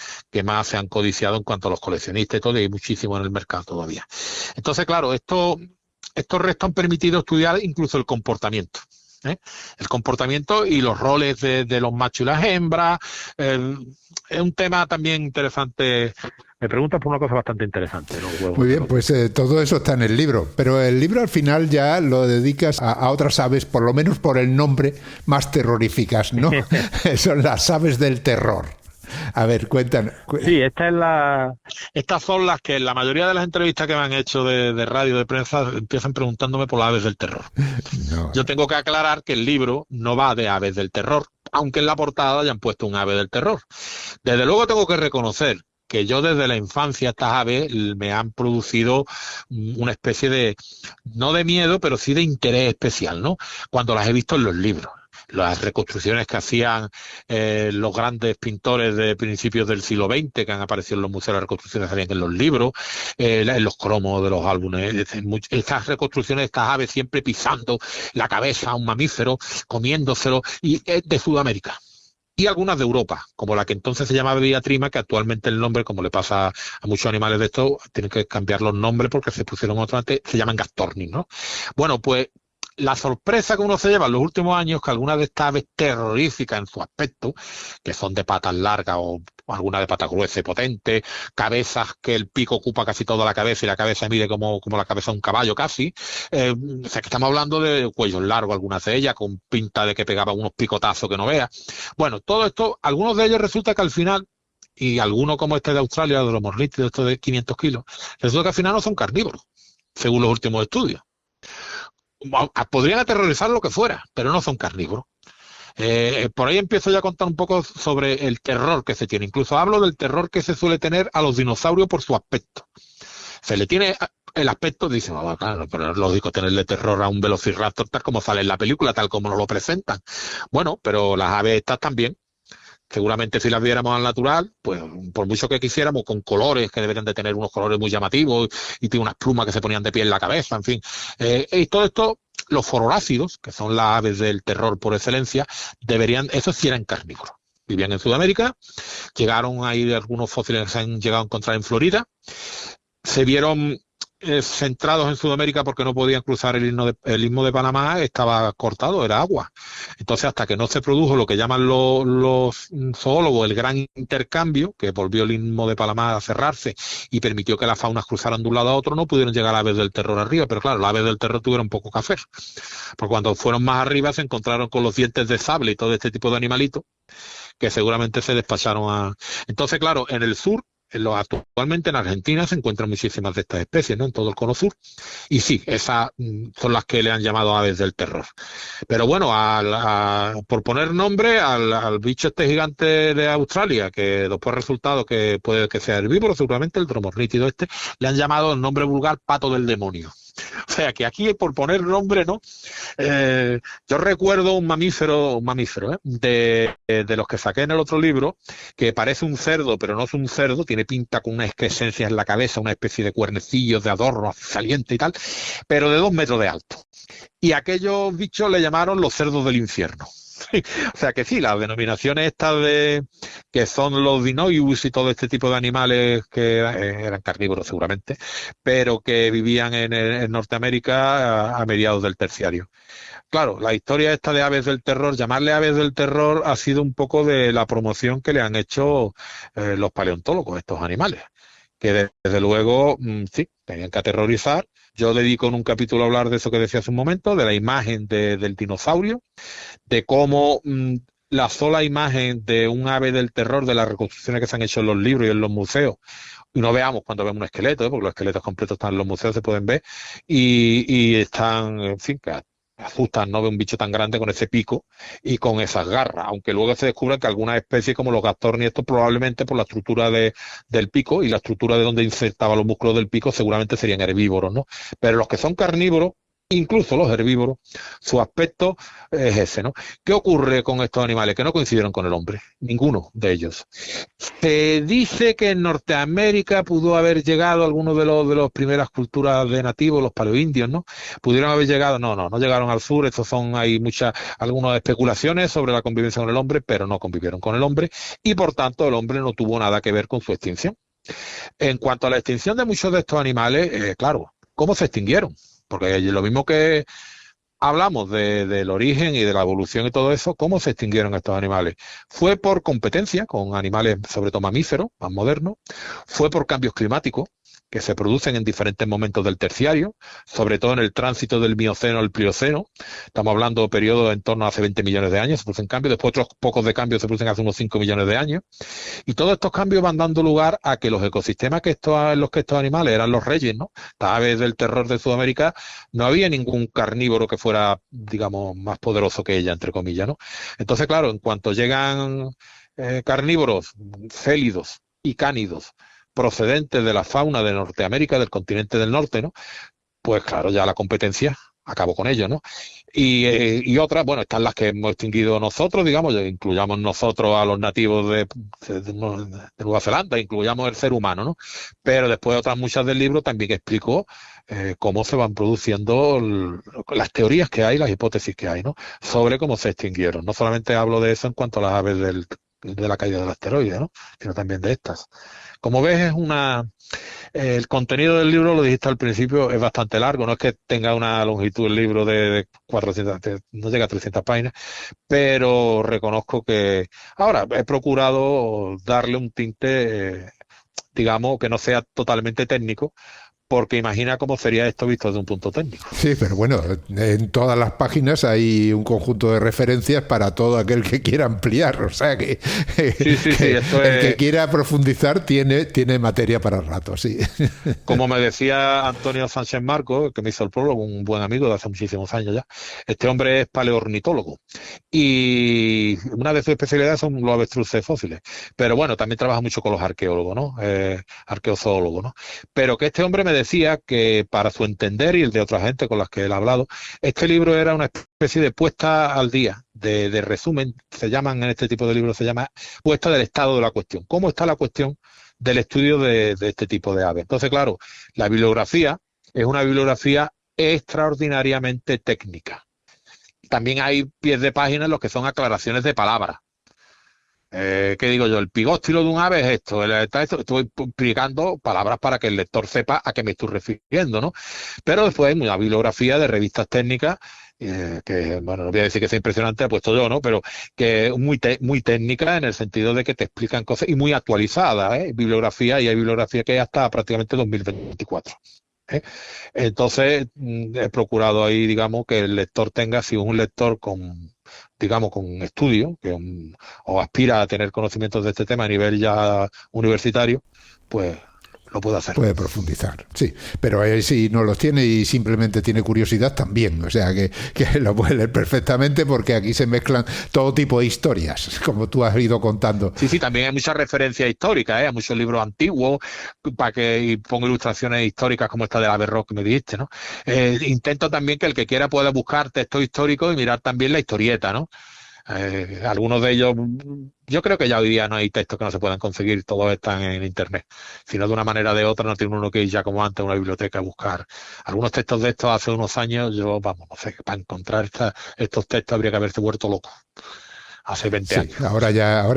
más se han codiciado en cuanto a los coleccionistas y todo, y hay muchísimo en el mercado todavía. Entonces, claro, estos restos han permitido estudiar incluso el comportamiento. El comportamiento y los roles de los machos y las hembras. Es un tema también interesante. Me preguntas por una cosa bastante interesante, los huevos. Muy bien, pues todo eso está en el libro, pero el libro al final ya lo dedicas a otras aves, por lo menos por el nombre, más terroríficas, ¿no? Son las aves del terror. A ver, cuéntanos. Sí, estas son las que en la mayoría de las entrevistas que me han hecho de radio, de prensa, empiezan preguntándome por las aves del terror. No. Yo tengo que aclarar que el libro no va de aves del terror, aunque en la portada hayan puesto un ave del terror. Desde luego tengo que reconocer que yo desde la infancia estas aves me han producido una especie de, no de miedo, pero sí de interés especial, ¿no? Cuando las he visto en los libros. Las reconstrucciones que hacían los grandes pintores de principios del siglo XX, que han aparecido en los museos, las reconstrucciones que salían en los libros, en los cromos de los álbumes. Estas reconstrucciones, estas aves siempre pisando la cabeza a un mamífero, comiéndoselo, y de Sudamérica. Y algunas de Europa, como la que entonces se llamaba Viatrima, que actualmente el nombre, como le pasa a muchos animales de estos, tienen que cambiar los nombres porque se pusieron otros antes, se llaman Gastornis, ¿no? Bueno, pues la sorpresa que uno se lleva en los últimos años, que algunas de estas aves terroríficas en su aspecto, que son de patas largas o algunas de patas gruesas y potentes, cabezas que el pico ocupa casi toda la cabeza y la cabeza mide como la cabeza de un caballo casi, o sea que estamos hablando de cuellos largos, algunas de ellas, con pinta de que pegaban unos picotazos que no veas. Bueno, todo esto, algunos de ellos resulta que al final, y algunos como este de Australia, de los morlitis, estos de 500 kilos, resulta que al final no son carnívoros, según los últimos estudios. Podrían aterrorizar lo que fuera, pero no son carnívoros. Por ahí empiezo ya a contar un poco sobre el terror que se tiene. Incluso hablo del terror que se suele tener a los dinosaurios por su aspecto. Se le tiene el aspecto, dicen, claro, pero es lógico tenerle terror a un velociraptor tal como sale en la película, tal como nos lo presentan. Bueno, pero las aves estas también. Seguramente si las viéramos al natural, pues por mucho que quisiéramos, con colores que deberían de tener unos colores muy llamativos y tiene unas plumas que se ponían de pie en la cabeza, en fin. Y todo esto, los fororácidos, que son las aves del terror por excelencia, esos sí eran carnívoros. Vivían en Sudamérica, llegaron ahí algunos fósiles que se han llegado a encontrar en Florida, se vieron centrados en Sudamérica porque no podían cruzar el istmo de Panamá, estaba cortado, era agua. Entonces, hasta que no se produjo lo que llaman los zoólogos el gran intercambio, que volvió el istmo de Panamá a cerrarse y permitió que las faunas cruzaran de un lado a otro, no pudieron llegar a las aves del terror arriba. Pero claro, las aves del terror tuvieron poco que hacer, porque cuando fueron más arriba se encontraron con los dientes de sable y todo este tipo de animalitos que seguramente se despacharon a... Entonces, claro, en el sur Actualmente en Argentina se encuentran muchísimas de estas especies, ¿no? En todo el cono sur. Y sí, esas son las que le han llamado aves del terror. Pero bueno, por poner nombre al bicho este gigante de Australia, que después ha resultado que puede que sea herbívoro, seguramente el dromornítido este, le han llamado el nombre vulgar pato del demonio. O sea que aquí, por poner nombre, ¿no? Yo recuerdo un mamífero, de los que saqué en el otro libro, que parece un cerdo, pero no es un cerdo, tiene pinta con unas excrescencias en la cabeza, una especie de cuernecillos de adorno saliente y tal, pero de 2 metros de alto. Y aquellos bichos le llamaron los cerdos del infierno. O sea que sí, las denominaciones estas de que son los dinoius y todo este tipo de animales que eran carnívoros seguramente, pero que vivían en Norteamérica a mediados del Terciario. Claro, la historia esta de aves del terror, llamarle aves del terror ha sido un poco de la promoción que le han hecho los paleontólogos a estos animales, que desde luego, sí, tenían que aterrorizar. Yo dedico en un capítulo a hablar de eso que decía hace un momento, de la imagen del dinosaurio, de cómo la sola imagen de un ave del terror, de las reconstrucciones que se han hecho en los libros y en los museos, y no veamos cuando vemos un esqueleto, porque los esqueletos completos están en los museos, se pueden ver, y están, en fin, que asustan, no ve un bicho tan grande con ese pico y con esas garras, aunque luego se descubre que algunas especies como los gastornis, estos probablemente por la estructura del pico y la estructura de donde insertaba los músculos del pico seguramente serían herbívoros, ¿no? Pero los que son carnívoros, incluso los herbívoros, su aspecto es ese, ¿no? ¿Qué ocurre con estos animales? Que no coincidieron con el hombre, ninguno de ellos. Se dice que en Norteamérica pudo haber llegado alguno de las primeras culturas de nativos, los paleoindios, ¿no? Pudieron haber llegado, no llegaron al sur, hay algunas especulaciones sobre la convivencia con el hombre, pero no convivieron con el hombre y por tanto el hombre no tuvo nada que ver con su extinción. En cuanto a la extinción de muchos de estos animales, claro, ¿cómo se extinguieron? Porque lo mismo que hablamos del origen y de la evolución y todo eso, ¿cómo se extinguieron estos animales? Fue por competencia con animales, sobre todo mamíferos, más modernos, fue por cambios climáticos que se producen en diferentes momentos del terciario, sobre todo en el tránsito del Mioceno al Plioceno. Estamos hablando de periodos en torno a hace 20 millones de años, se producen cambios, después otros pocos de cambios se producen hace unos 5 millones de años, y todos estos cambios van dando lugar a que los ecosistemas en los que estos animales eran los reyes, ¿no? Estas aves del terror de Sudamérica, no había ningún carnívoro que fuera, digamos, más poderoso que ella, entre comillas, ¿no? Entonces, claro, en cuanto llegan carnívoros, célidos y cánidos, procedentes de la fauna de Norteamérica, del continente del norte, ¿no? Pues claro, ya la competencia acabó con ello, ¿no? Y otras, bueno, están las que hemos extinguido nosotros, digamos, incluyamos nosotros a los nativos de Nueva Zelanda, incluyamos el ser humano, ¿no? Pero después otras muchas del libro también explicó cómo se van produciendo las teorías que hay, las hipótesis que hay, ¿no? Sobre cómo se extinguieron. No solamente hablo de eso en cuanto a las aves de la caída del asteroide, ¿no? Sino también de estas. Como ves, el contenido del libro, lo dijiste al principio, es bastante largo, no es que tenga una longitud el libro de 400, no llega a 300 páginas, pero reconozco que ahora he procurado darle un tinte, digamos, que no sea totalmente técnico, porque imagina cómo sería esto visto desde un punto técnico. Sí, pero bueno, en todas las páginas hay un conjunto de referencias para todo aquel que quiera ampliar, o sea que, el que quiera profundizar tiene materia para rato, sí. Como me decía Antonio Sánchez Marco, que me hizo el prólogo, un buen amigo de hace muchísimos años ya, este hombre es paleornitólogo y una de sus especialidades son los avestruces fósiles, pero bueno, también trabaja mucho con los arqueólogos, ¿no? Arqueozoólogos, ¿no? Pero que este hombre me decía que para su entender y el de otra gente con las que él ha hablado, este libro era una especie de puesta al día, de resumen, se llaman en este tipo de libros, se llama puesta del estado de la cuestión. ¿Cómo está la cuestión del estudio de este tipo de aves? Entonces, claro, la bibliografía es una bibliografía extraordinariamente técnica. También hay pies de página en los que son aclaraciones de palabras. ¿Qué digo yo? El pigóstilo de un ave es esto. Estoy explicando palabras para que el lector sepa a qué me estoy refiriendo, ¿no? Pero después hay una bibliografía de revistas técnicas que, bueno, no voy a decir que sea impresionante, he puesto yo, ¿no? Pero que es muy técnica en el sentido de que te explican cosas y muy actualizada, bibliografía, y hay bibliografía que es hasta prácticamente 2024. Entonces he procurado ahí, digamos, que el lector tenga, si es un lector con digamos, con estudio, o aspira a tener conocimientos de este tema a nivel ya universitario, pues lo puede hacer. Puede profundizar, sí. Pero si no los tiene y simplemente tiene curiosidad, también. O sea, que lo puede leer perfectamente, porque aquí se mezclan todo tipo de historias, como tú has ido contando. Sí, también hay muchas referencias históricas, hay muchos libros antiguos, y pongo ilustraciones históricas como esta de la Averroes que me dijiste, ¿no? Intento también que el que quiera pueda buscar textos históricos y mirar también la historieta, ¿no? Algunos de ellos, yo creo que ya hoy día no hay textos que no se puedan conseguir, todos están en internet. Si no, de una manera o de otra, no tiene uno que ir ya como antes a una biblioteca a buscar. Algunos textos de estos hace unos años, no sé, para encontrar estos textos habría que haberse vuelto loco. Hace 20 años. Ahora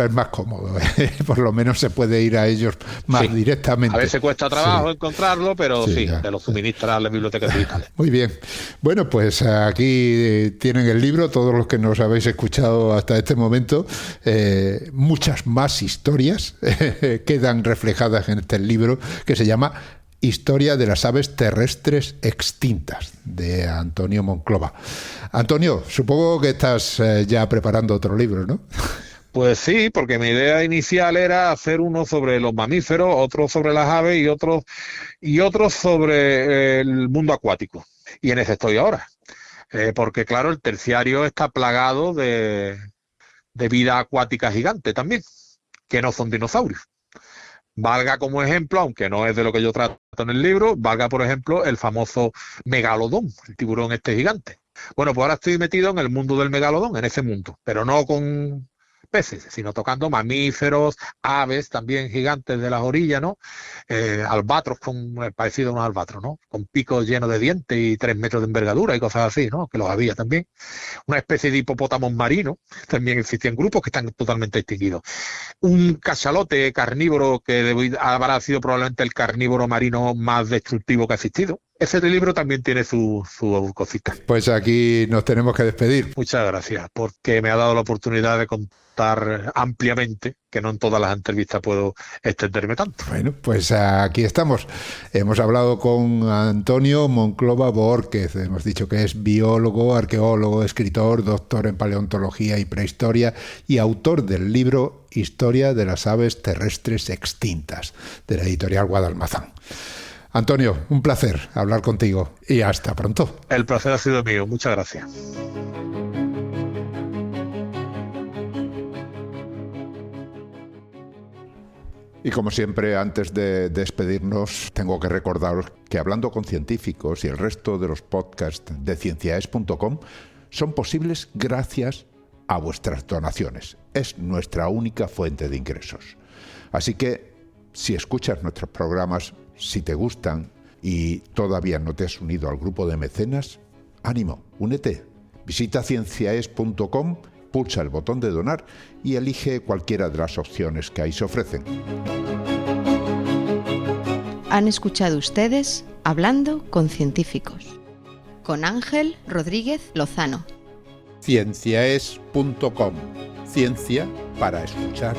es más cómodo, por lo menos se puede ir a ellos más directamente. A veces cuesta trabajo encontrarlo, pero te lo suministran las bibliotecas digitales. Muy bien. Bueno, pues aquí tienen el libro, todos los que nos habéis escuchado hasta este momento. Muchas más historias quedan reflejadas en este libro, que se llama Historia de las aves terrestres extintas, de Antonio Monclova. Antonio, supongo que estás ya preparando otro libro, ¿no? Pues sí, porque mi idea inicial era hacer uno sobre los mamíferos, otro sobre las aves y otro sobre el mundo acuático. Y en ese estoy ahora. Porque claro, el terciario está plagado de vida acuática gigante también, que no son dinosaurios. Valga como ejemplo, aunque no es de lo que yo trato en el libro, valga por ejemplo el famoso megalodón, el tiburón este gigante. Bueno, pues ahora estoy metido en el mundo del megalodón, en ese mundo, pero no con peces, sino tocando mamíferos, aves también gigantes de las orillas, ¿no? Albatros, parecido a unos albatros, ¿no? Con picos llenos de dientes y 3 metros de envergadura y cosas así, ¿no? Que los había también. Una especie de hipopótamos marinos, también existían grupos que están totalmente extinguidos. Un cachalote carnívoro que habrá sido probablemente el carnívoro marino más destructivo que ha existido. Ese libro también tiene su cosita. Pues aquí nos tenemos que despedir. Muchas gracias, porque me ha dado la oportunidad de contar ampliamente, que no en todas las entrevistas puedo extenderme tanto. Bueno, pues aquí estamos. Hemos hablado con Antonio Monclova Borquez. Hemos dicho que es biólogo, arqueólogo, escritor, doctor en paleontología y prehistoria y autor del libro Historia de las aves terrestres extintas, de la editorial Guadalmazán. Antonio, un placer hablar contigo y hasta pronto. El placer ha sido mío. Muchas gracias. Y como siempre, antes de despedirnos, tengo que recordaros que Hablando con Científicos y el resto de los podcasts de cienciaes.com son posibles gracias a vuestras donaciones. Es nuestra única fuente de ingresos. Así que, si escuchas nuestros programas, si te gustan y todavía no te has unido al grupo de mecenas, ánimo, únete. Visita cienciaes.com, pulsa el botón de donar y elige cualquiera de las opciones que ahí se ofrecen. Han escuchado ustedes Hablando con Científicos, con Ángel Rodríguez Lozano. Cienciaes.com, ciencia para escuchar.